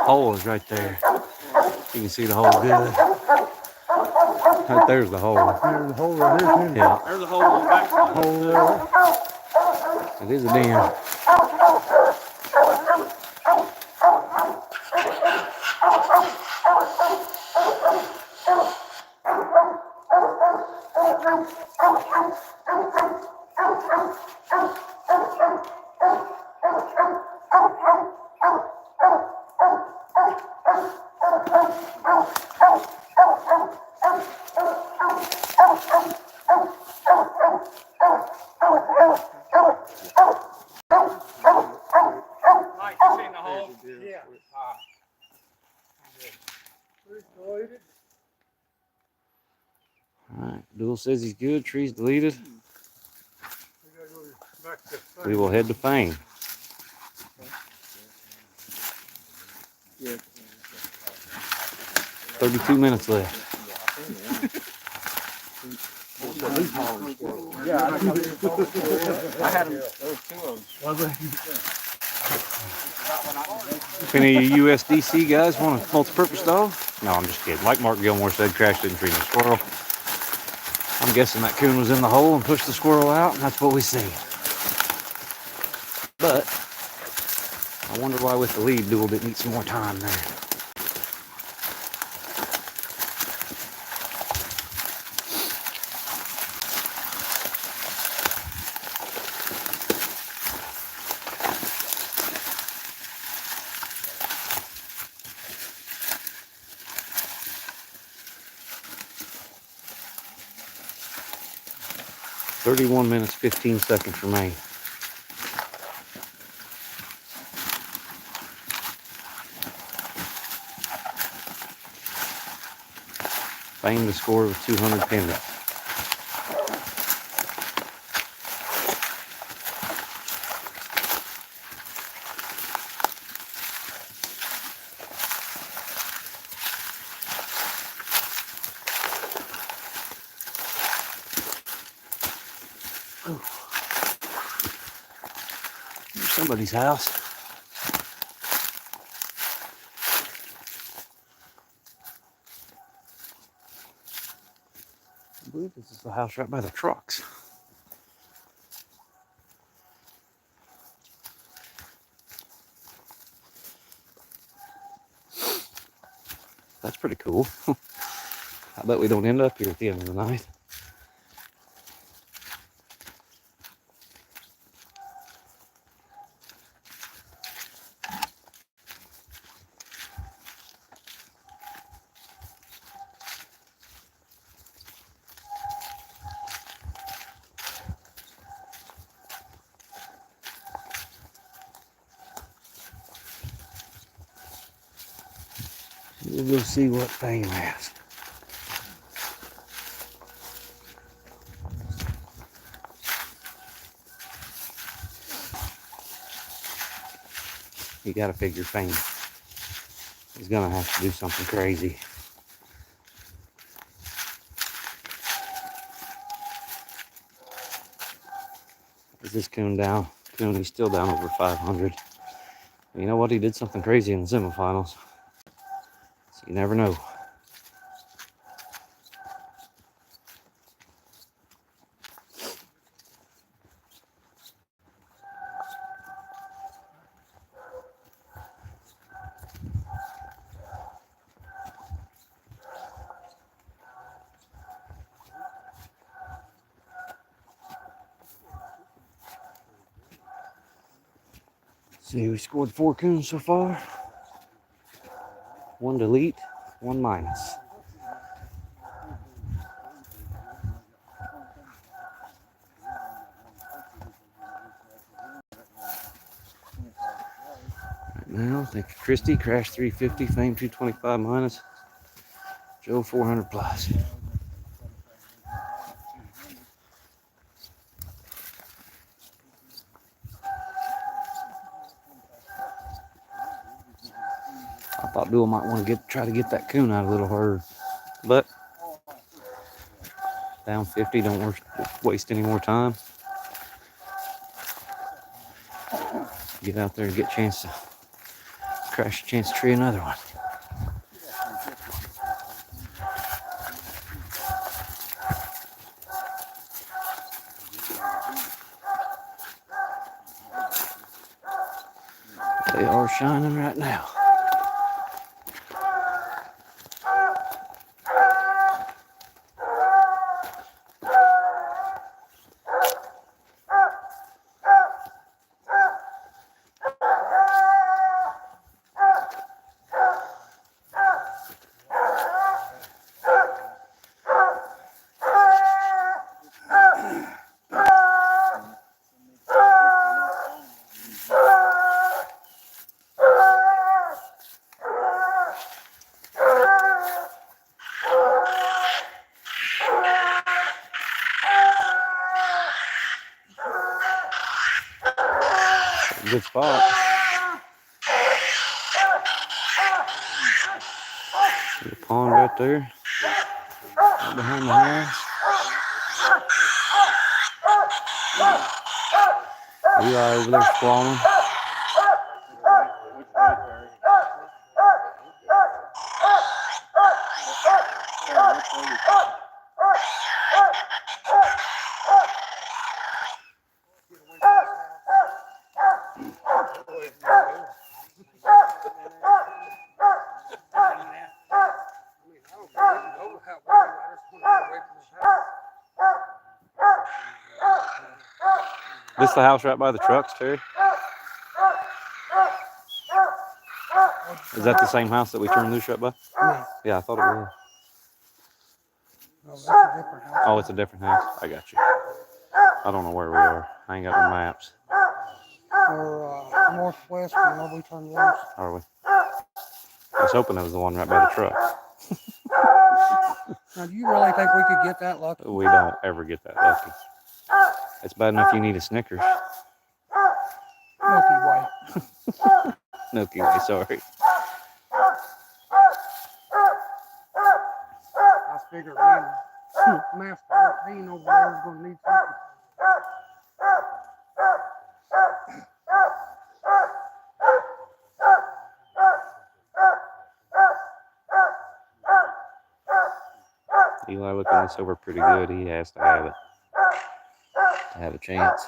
Hole is right there. You can see the hole good. Right there's the hole. There's a hole right here, too. Yeah, There's a hole on the backside. hole there. It is a den. Mike, you seen the hole? Yeah. All right, Duel says he's good. Tree's deleted. We will head to Fame. Yeah. 32 minutes left. Yeah, I had them. There was 2 of them. If any of you USDC guys want a multi-purpose dog? No, I'm just kidding. Like Mark Gilmore said, Crash didn't treat a squirrel. I'm guessing that coon was in the hole and pushed the squirrel out, and that's what we see. But I wonder why with the lead, Duel didn't need some more time there. "31 minutes, 15 seconds remain." Fame to score with 200 pending. There's somebody's house. I believe this is the house right by the trucks. That's pretty cool. I bet we don't end up here at the end of the night. We'll go see what Fame has. You gotta figure Fame is gonna have to do something crazy. Is this coon down? Coon, he's still down over 500. You know what? He did something crazy in the semifinals. So you never know. See, we scored 4 coons so far. 1 delete, 1 minus. Right now, thank you, Christy. Crash 350, Fame 225 minus. Joe 400 plus. I thought Duel might want to try to get that coon out a little harder, but down 50, don't waste any more time. Get out there and get a chance to crash a chance to tree another one. They are shining right now. good spot. The pond right there. Right behind the house. Eli over there squalling. This the house right by the trucks, Terry? Is that the same house that we turned loose right by? Yeah, I thought it was. No, that's a different house. Oh, it's a different house. I got you. I don't know where we are. I ain't got no maps. Or northwest from where we turned loose. Are we? I was hoping it was the one right by the truck. Now, do you really think we could get that lucky? We don't ever get that lucky. It's bad enough you need a Snickers. Milky Way. Milky Way, sorry. I figured Master Dean over there was going to need something. Eli looking this over pretty good. He has to have it to have a chance.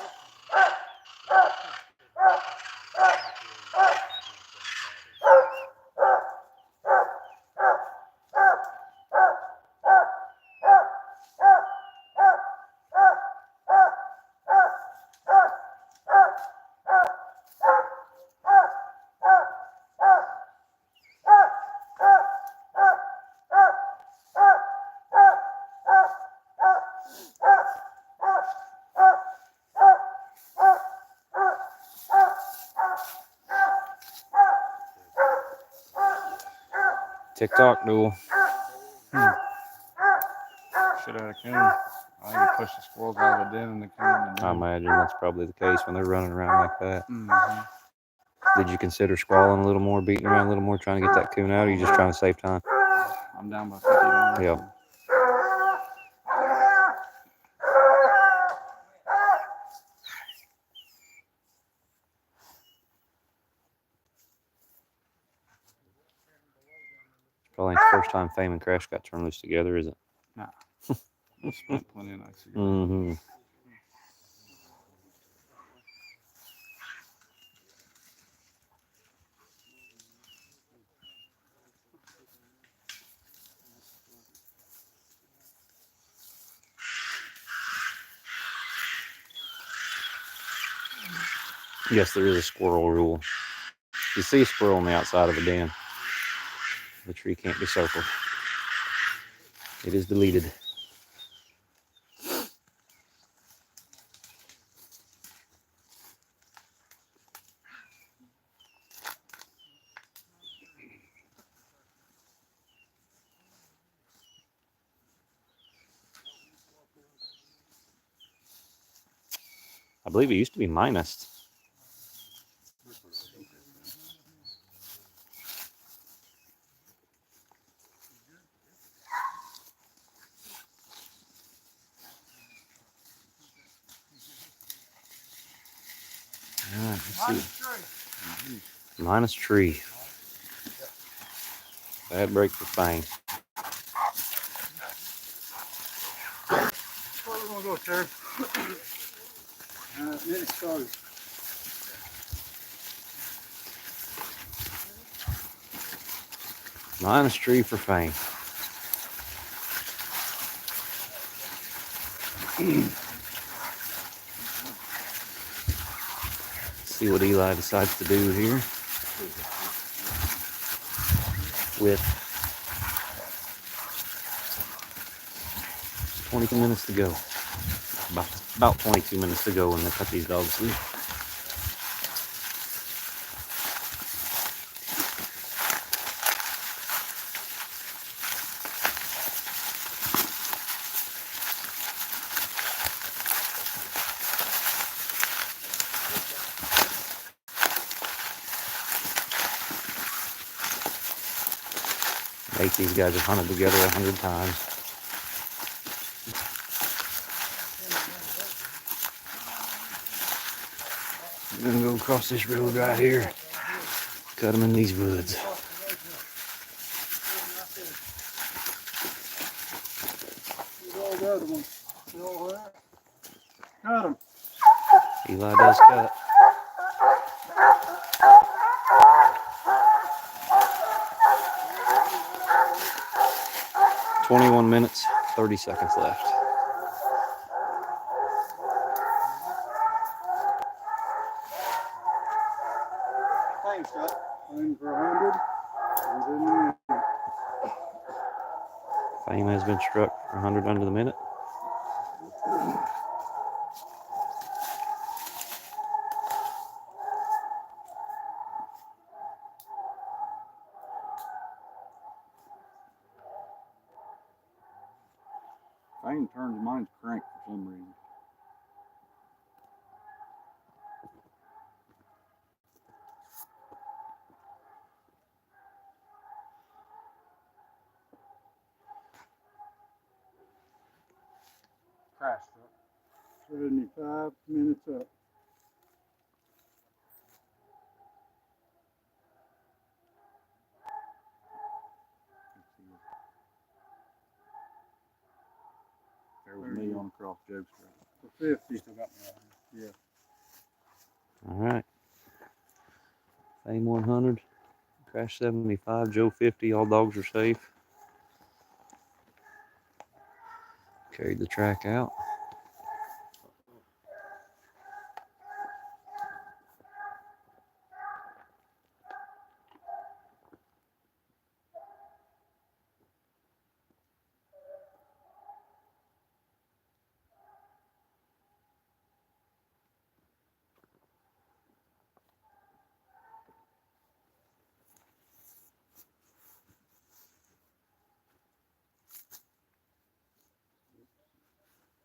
TikTok duel. Should have had a coon. I think he pushed the squirrels out of the den in the coon. I imagine that's probably the case when they're running around like that. Mm-hmm. Did you consider squalling a little more, beating around a little more, trying to get that coon out, or are you just trying to save time? I'm down by 50 yards. Yeah. Probably ain't the first time Fame and Crash got turned loose together, is it? We spent plenty of nights together. Mm-hmm. Yes, there is a squirrel rule. If you see a squirrel on the outside of a den, the tree can't be circled. It is deleted. I believe it used to be minus. Let's see. Minus tree. Bad break for Fang. Where we going to go, Terry? Minute started. Minus tree for Fang. See what Eli decides to do here with 22 minutes to go. About 22 minutes to go when they cut these dogs loose. think these guys have hunted together 100 times. I'm gonna go across this road right here. Cut them in these woods. The other one. Still there. Got him. Eli does cut. "21 minutes, 30 seconds left." Thanks, Scott. Aim for 100. And then Fame has been struck for 100 under the minute. Fame turns mine's cranked for some reason. crash truck. 75 minutes up. There was me on across Joe Street. For 50. Still got me out here. Yeah. All right. Fame 100. Crash 75. Joe 50. All dogs are safe. Carried the track out.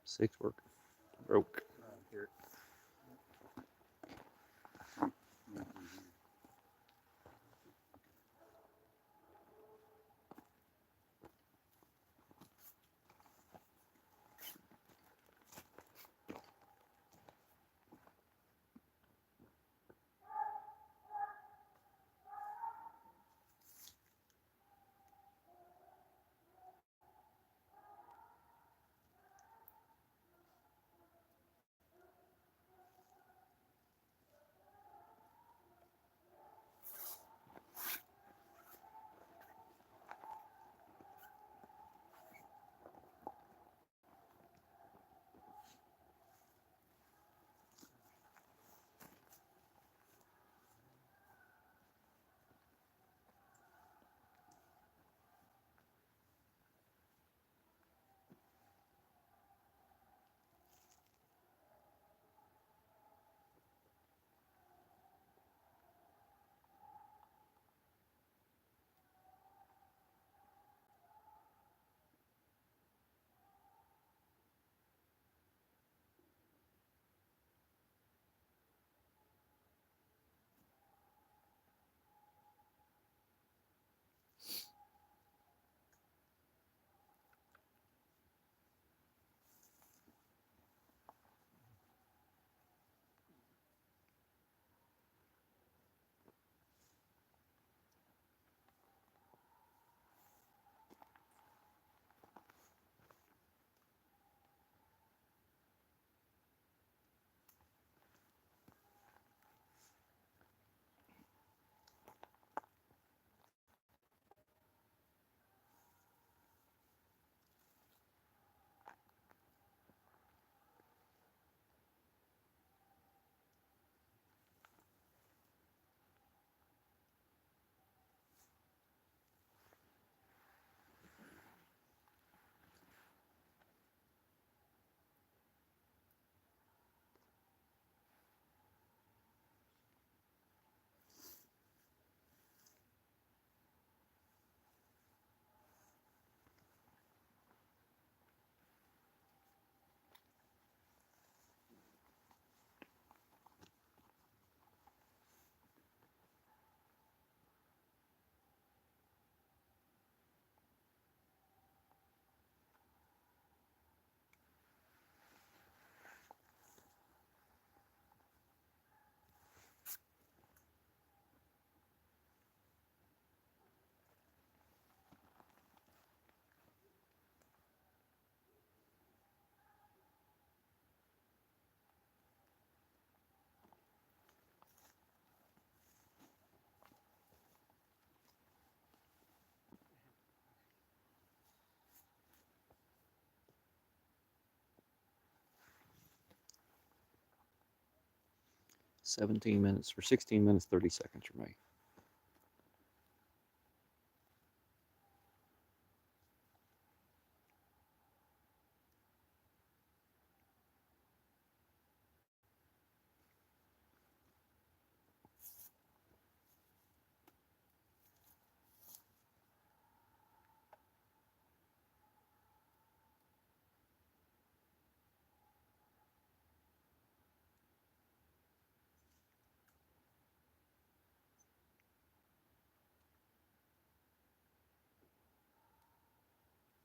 Six work. Broke. 17 minutes or 16 minutes, 30 seconds remain.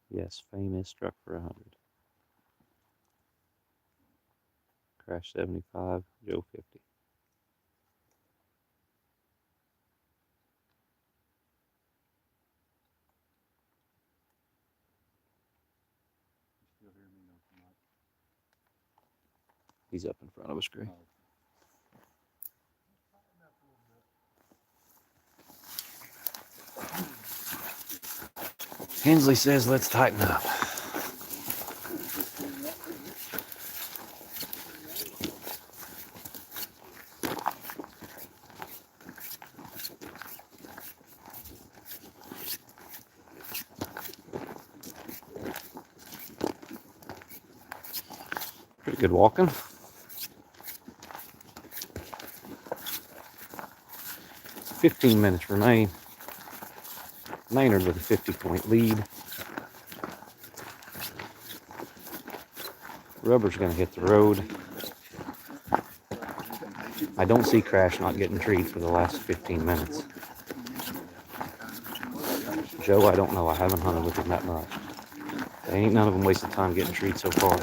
Yes, Fame is struck for 100. Crash 75, Joe 50. He's up in front of us, Gray. Hensley says, let's tighten up. Pretty good walking. "15 minutes remain. Maynard with a 50-point lead. Rubber's going to hit the road. I don't see Crash not getting treed for the last 15 minutes. Joe, I don't know. I haven't hunted with him that much. Ain't none of them wasted time getting treed so far.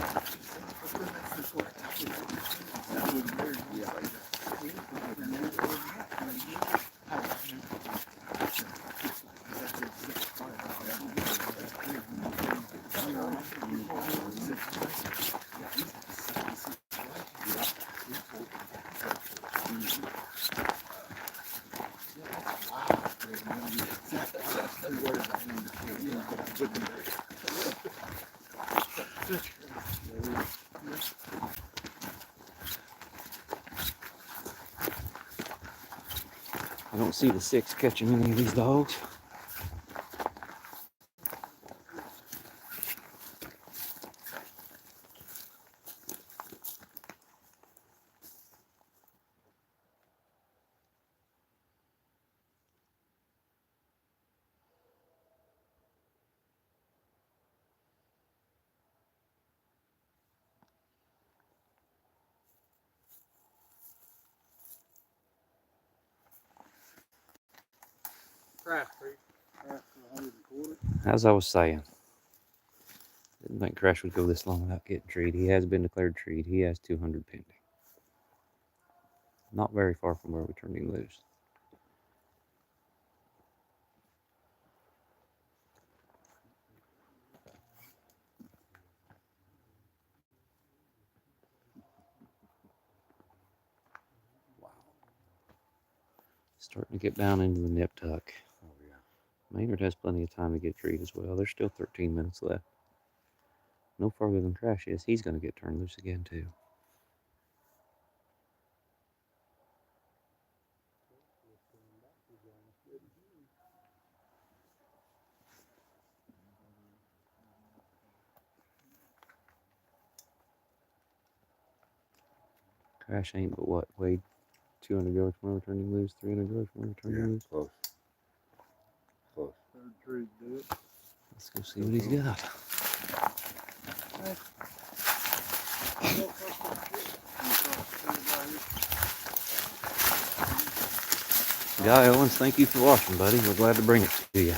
I don't see the 6 catching any of these dogs. As I was saying, didn't think Crash would go this long without getting treed. He has been declared treed. He has 200 pending. Not very far from where we turned him loose. Wow. Starting to get down into the nip tuck. Maynard has plenty of time to get treed as well. There's still 13 minutes left. No farther than Crash is. He's going to get turned loose again, too. Crash ain't but what, Wade? 200 yards from where we turned him loose, 300 yards from where we turned him loose. Close. Close. Let's go see what he's got. Guy Owens, thank you for watching, buddy. We're glad to bring it to you.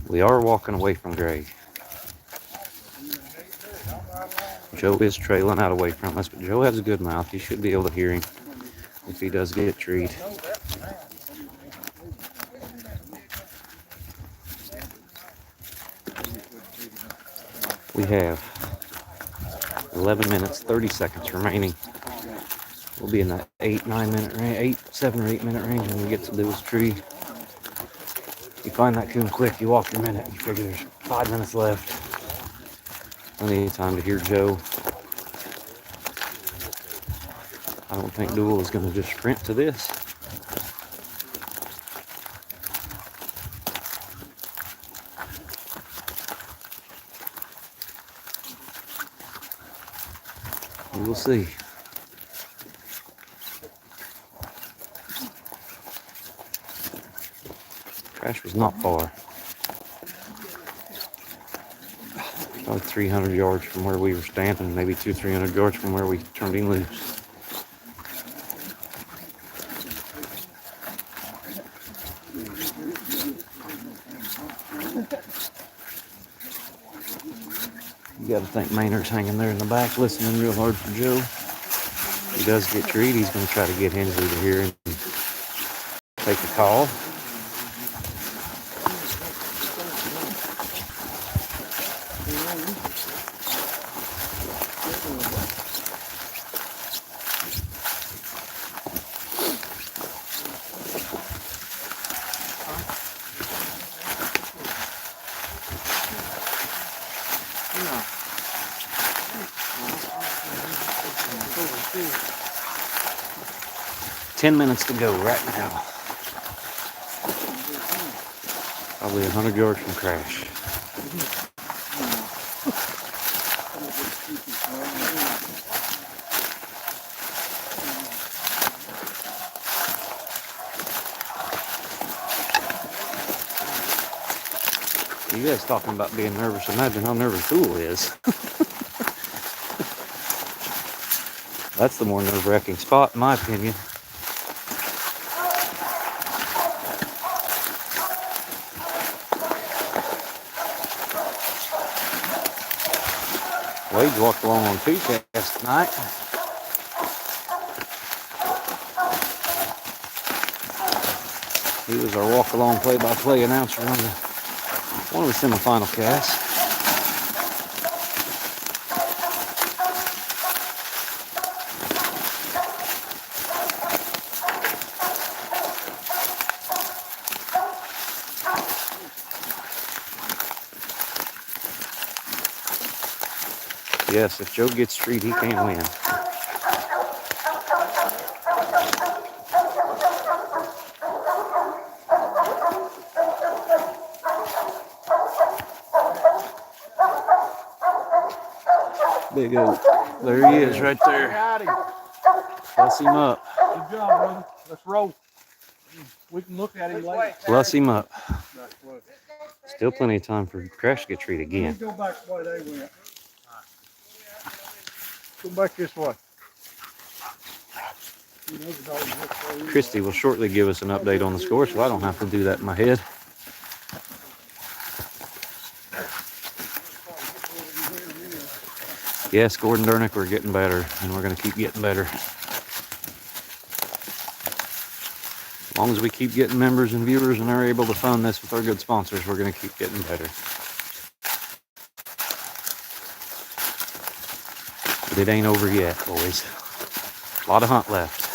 We are walking away from Greg. Joe is trailing out away from us, but Joe has a good mouth. You should be able to hear him if he does get treed. We have 11 minutes, 30 seconds remaining We'll be in that 8-9 minute range, 7 or 8 minute range when we get to Duel's tree. You find that coon quick, you walk your minute. You figure there's 5 minutes left. Plenty of time to hear Joe. I don't think Duel is going to just sprint to this. We will see. Crash was not far. Probably 300 yards from where we were standing, maybe 200-300 yards from where we turned him loose. You got to think Maynard's hanging there in the back, listening real hard for Joe. If he does get treed, he's going to try to get Hensley to hear him and take a call. Yeah. 10 minutes to go right now. Probably 100 yards from Crash. You guys talking about being nervous. Imagine how nervous Duel is. That's the more nerve-wracking spot, in my opinion. Wade walked along on PKC tonight. He was our walk-along play-by-play announcer on one of the semifinal casts. Yes, if Joe gets treed, he can't win. Big oak. There he is right there. Plus him up. Good job, brother. Let's roll. We can look at him later. Plus him up. Still plenty of time for Crash to get treated again. Go back the way they went. Go back this way. Christy will shortly give us an update on the score, so I don't have to do that in my head. Yes, Gordon Durnick, we're getting better, and we're going to keep getting better. As long as we keep getting members and viewers and are able to fund this with our good sponsors, we're going to keep getting better. But it ain't over yet, boys. A lot of hunt left.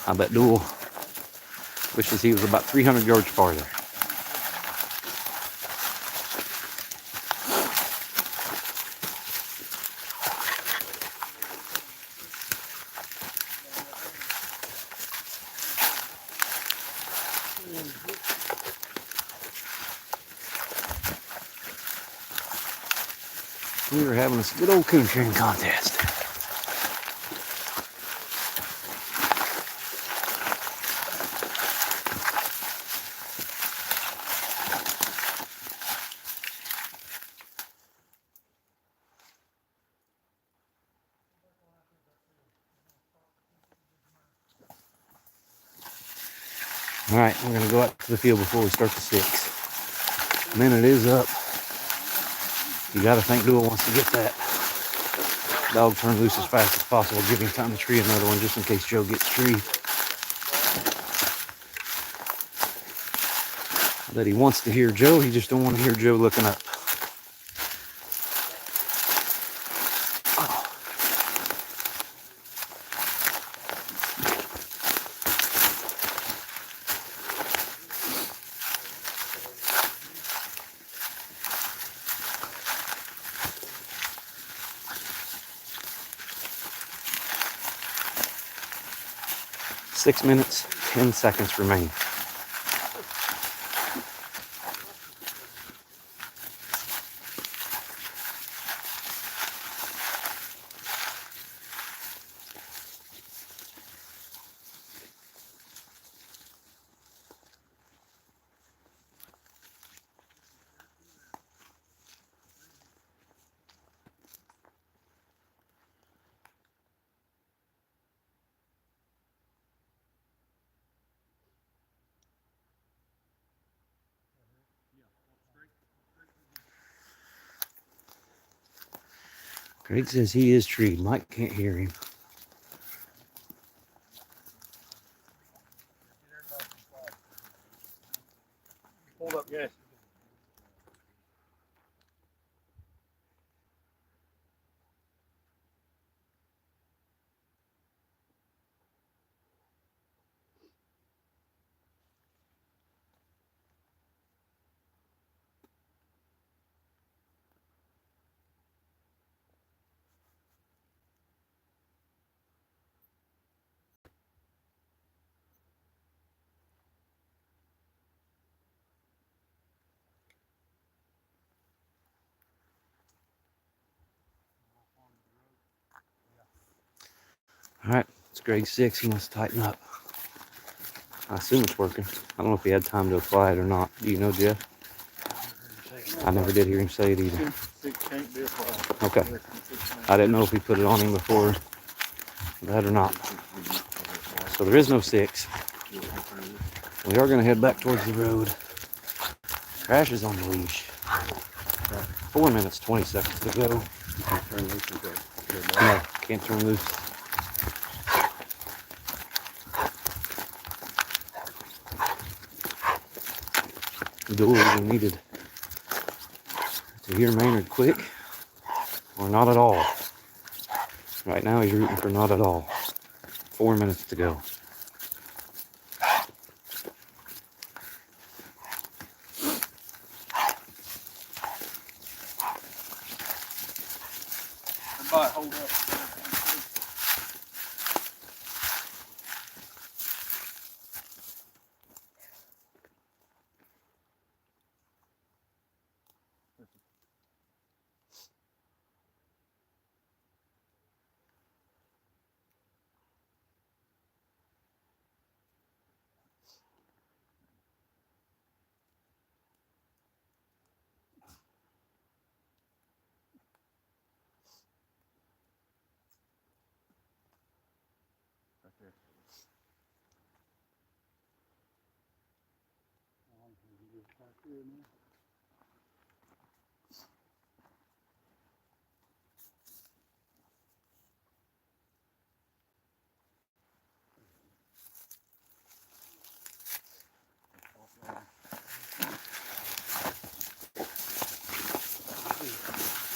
I bet Duel wishes he was about 300 yards farther. We were having this good old coon shearing contest. All right, we're going to go out to the field before we start the 6. Minute is up. You got to think Duel wants to get that dog turned loose as fast as possible, give him time to tree another one just in case Joe gets treed. I bet he wants to hear Joe, he just don't want to hear Joe looking up. 6 minutes, 10 seconds remain. Greg says he is treed. Mike can't hear him. Hold up, yes. All right, it's grade 6. He wants to tighten up. I assume it's working. I don't know if he had time to apply it or not. Do you know, Jeff? I never did hear him say it either. Okay. I didn't know if he put it on him before that or not. So there is no 6. We are going to head back towards the road. Crash is on the leash. 4 minutes, 20 seconds to go. No, can't turn loose. Duel either needed to hear Maynard quick or not at all. Right now he's rooting for not at all. 4 minutes to go. Everybody hold up.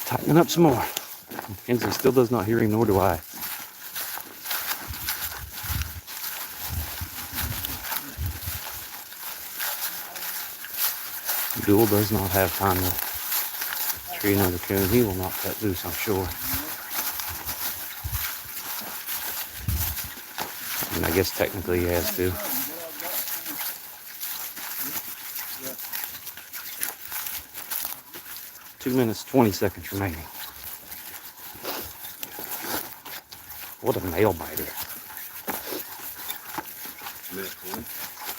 Tightening up some more. Kenzie still does not hear him, nor do I. Duel does not have time to tree another coon. He will not cut loose, I'm sure. I mean, I guess technically he has to. Two minutes, 20 seconds remaining. What a nail biter.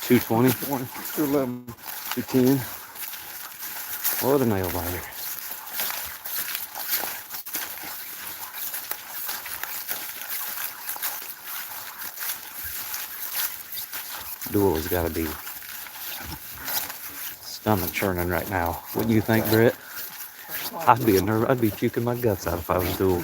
220, 211, 210. What a nail biter. Duel has got to be stomach churning right now. What do you think, Brett? I'd be I'd be puking my guts out if I was Duel.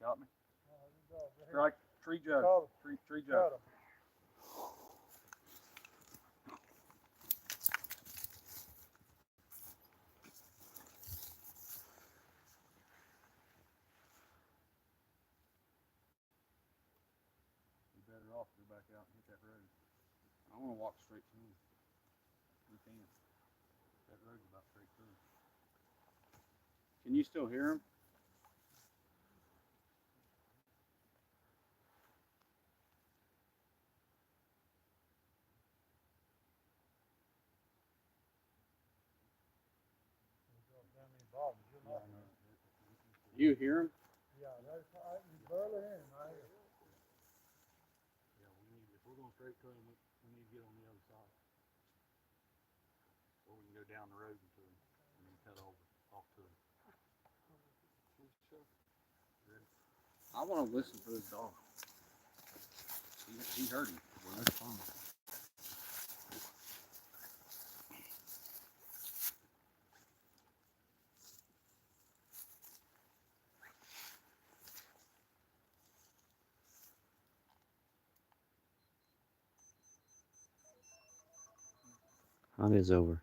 Got me? Strike, tree jug, tree jug. out and hit that road. I want to walk straight to him. We can't. That road's about straight through. Can you still hear him? You hear him? Yeah, that's right. You barely hear him right here. Yeah, if we're going straight to him, we need to get on the other side. Or we can go down the road to him and then cut over off to him. Ready? I want to listen for this dog. He heard him. Well, that's fine. Hunt is over.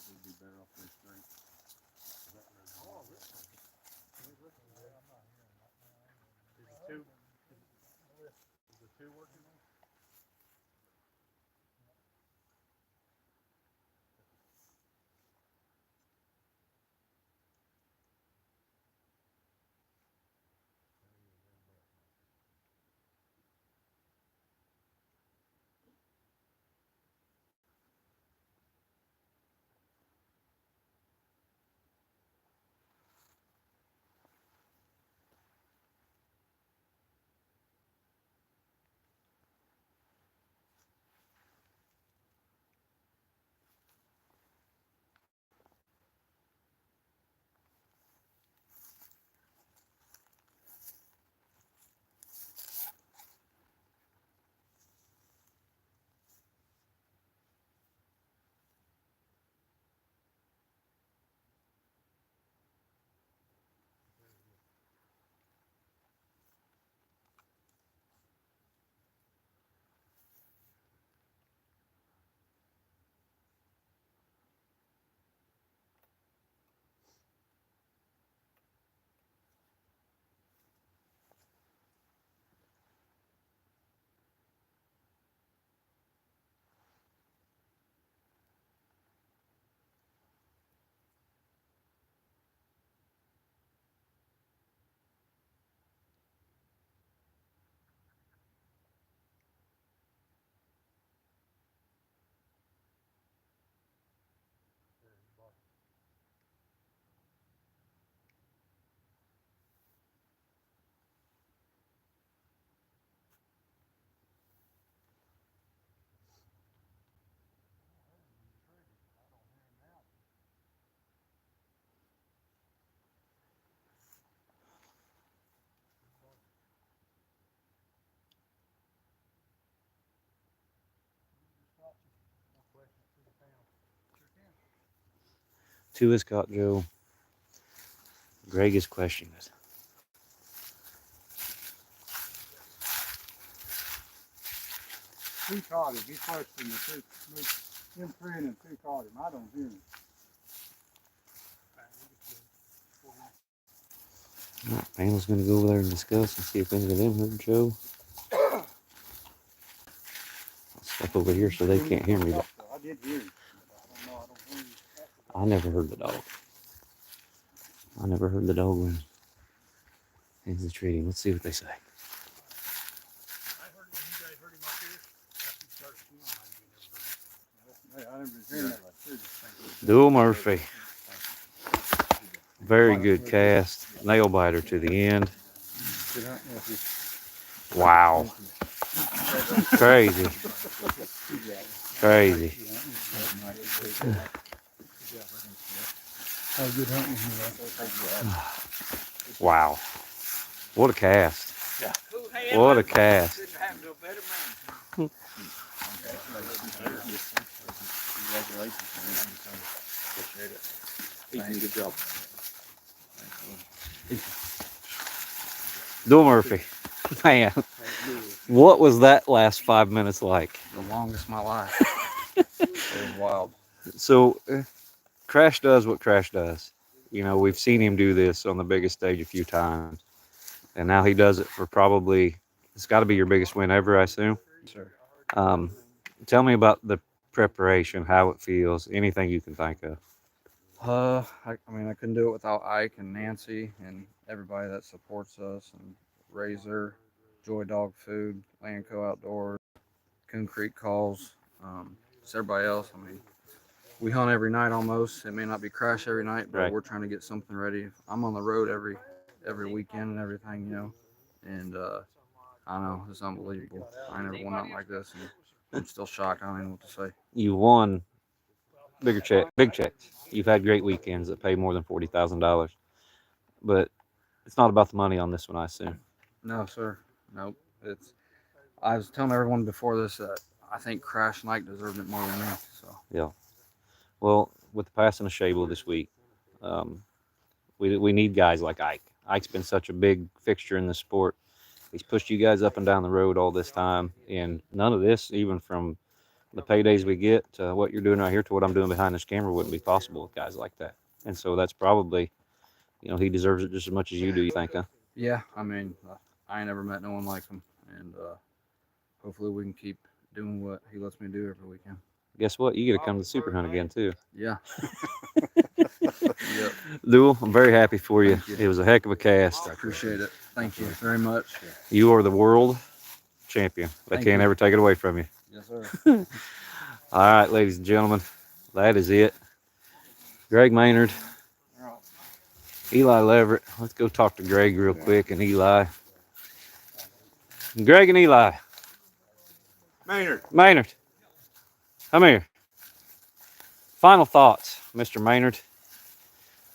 We'd be better off going straight. Is the two working on? Two is caught, Joe. Greg is questioning us. Two caught him. He questioned the two. Him three and two caught him. I don't hear him. Alright, panel's gonna go over there and discuss and see if any of them heard Joe. I'll step over here so they can't hear me. But I did hear him. I don't hear him. I never heard the dog. I never heard the dog when he's the treating. Let's see what they say. I heard him. You guys heard him up here? After he started chewing, Hey, I never heard that. Duel Murphy. Very good cast. Nail biter to the end. Wow. Crazy. Crazy. Wow. What a cast. What a cast. Good job. Duel Murphy. Man, what was that last 5 minutes like? The longest of my life. It was wild. So, Crash does what Crash does. You know, we've seen him do this on the biggest stage a few times, and now he does it for probably, it's got to be your biggest win ever, I assume. Sure. Um, Tell me about the preparation, how it feels, anything you can think of. I mean, I couldn't do it without Ike and Nancy and everybody that supports us, and Razor, Joy Dog Food, Landco Outdoors, Coon Creek Calls, just everybody else. I mean, we hunt every night almost. It may not be crash every night, but Right. we're trying to get something ready. I'm on the road every weekend and everything, you know, and I know it's unbelievable. I never won nothing like this, and I'm still shocked. I don't even know what to say. You won big checks. You've had great weekends that pay more than $40,000, but it's not about the money on this one, I assume. No, sir. Nope. It's. I was telling everyone before this that I think Crash Night deserved it more than me. So Yeah. Well, with the passing of Shable this week, we need guys like Ike. Ike's been such a big fixture in the sport. He's pushed you guys up and down the road all this time, and none of this, even from the paydays we get to what you're doing right here to what I'm doing behind this camera, wouldn't be possible with guys like that. And so that's probably, you know, he deserves it just as much as you do. You think, huh? yeah, I mean, I ain't never met no one like him, and hopefully we can keep doing what he lets me do every weekend. Guess what? You get to come to the Super Hunt again too. Yeah. Yep. Duel, I'm very happy for you. Thank you. It was a heck of a cast. I appreciate it. Thank you very much. You are the world champion. They Thank can't you. ever take it away from you. Yes, sir. All right, ladies and gentlemen, that is it. Greg Maynard, Eli Leverett. Let's go talk to Greg real quick and Eli. Greg and Eli. Maynard, come here. Final thoughts, Mr. Maynard.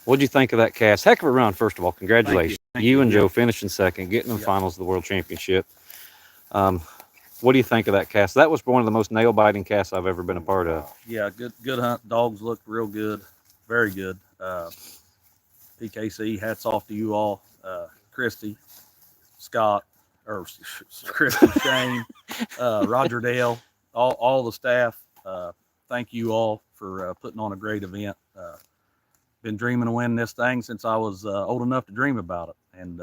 What'd you think of that cast? Heck of a run, first of all. Congratulations. Thank You you. and Joe finishing second, getting in the finals of the World Championship. What do you think of that cast? That was one of the most nail-biting casts I've ever been a part of. Yeah, good hunt. Dogs looked real good, very good. PKC, hats off to you all. Christy, Scott, or Christy, Shane, Roger Dale, all the staff. Thank you all for putting on a great event. Been dreaming of winning this thing since I was old enough to dream about it, and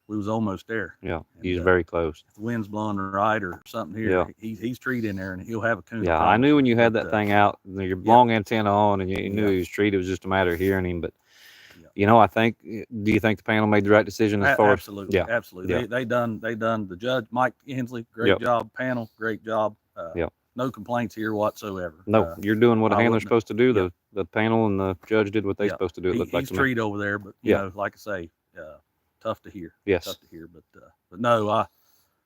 we was almost there. Yeah, And, he's very close. If the wind's blowing right or something here, Yeah. he's treed in there, and he'll have a coon. Yeah, I knew when you had But, that thing out, your long antenna on, and you knew he was treated. It was just a matter of hearing him. But you know, I think. Do you think the panel made the right decision as far as? Absolutely, Yeah, absolutely. yeah. They done the judge Mike Hensley, great Yep. job. Panel, great job. Yep. No complaints here whatsoever. No, you're doing what a I handler's wouldn't- supposed to do. yeah. The panel and the judge did what they're Yeah. supposed to do. It looked like He's to me. treat over there, but you Yeah. know, like I say, tough to hear. Yes. Tough to hear, but no, I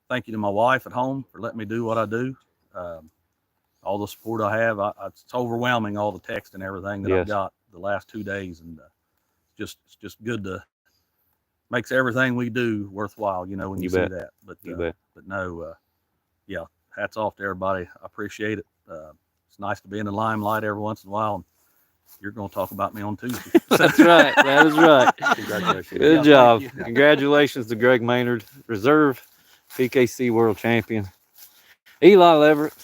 thank you to my wife at home for letting me do what I do. All the support I have, it's overwhelming. All the text and everything that Yes. I've got the last 2 days, and it's just good to makes everything we do worthwhile. You know, when you, You see bet. that. But You bet. but no, yeah, hats off to everybody. I appreciate it. It's nice to be in the limelight every once in a while. And you're going to talk about me on Tuesday. That's right. That is right. Congratulations. Good Yeah, job. thank you. Congratulations to Greg Maynard, reserve PKC world champion. Eli Leverett,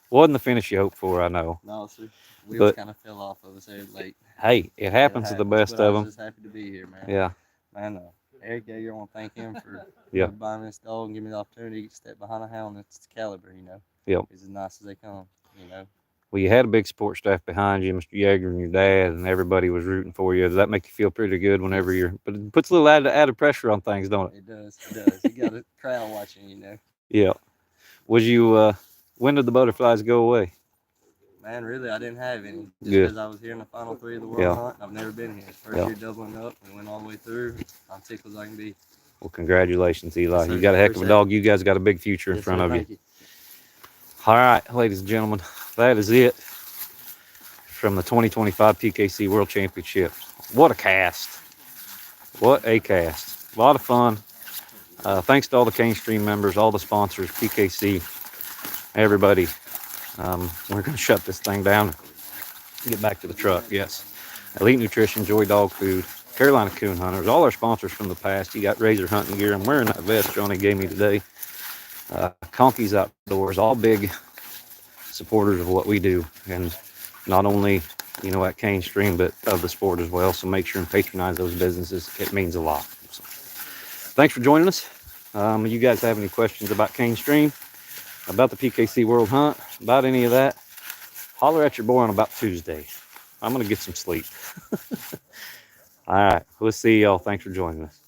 wasn't the finish you hoped for, I know. No, sir. We But- kind of fell off of us here late. Hey, it happens to the best but I of was them. just happy to be here, man. Yeah. Man, Eric Yeager, I want to thank him for Yeah. buying this dog and giving me the opportunity to step behind a hound that's caliber, you know. Yep. He's as nice as they come, you know. Well, you had a big support staff behind you, Mr. Yeager and your dad, and everybody was rooting for you. Does that make you feel pretty good whenever but it puts a little added pressure on things, don't it? It does. It does. You got a crowd watching, you know. Yeah. Was you, when did the butterflies go away? Man, really, I didn't have any. Just Good. because I was here in the final 3 of the World Yeah. Hunt. I've never been here. First Yeah. year doubling up. We went all the way through. I'm tickled as I can be. Well, congratulations, Eli. Yes, sir. You got a heck of a Appreciate dog. You guys got a big future in Yes, front sir. of you. Thank you. All right, ladies and gentlemen, that is it from the 2025 PKC World Championship. What a cast. What a cast. A lot of fun. Thanks to all the Cane Stream members, all the sponsors, PKC, everybody. We're going to shut this thing down and get back to the truck. Yes. Elite Nutrition, Joy Dog Food, Carolina Coon Hunters, all our sponsors from the past. You got Razor hunting gear. I'm wearing that vest Johnny gave me today. Conkeys Outdoors, all big supporters of what we do. And not only you know, at Cane Stream, but of the sport as well. So make sure and patronize those businesses. It means a lot. So, thanks for joining us. You guys have any questions about Cane Stream, about the PKC World Hunt, about any of that, holler at your boy on about Tuesday. I'm going to get some sleep. All right. We'll see y'all. Thanks for joining us.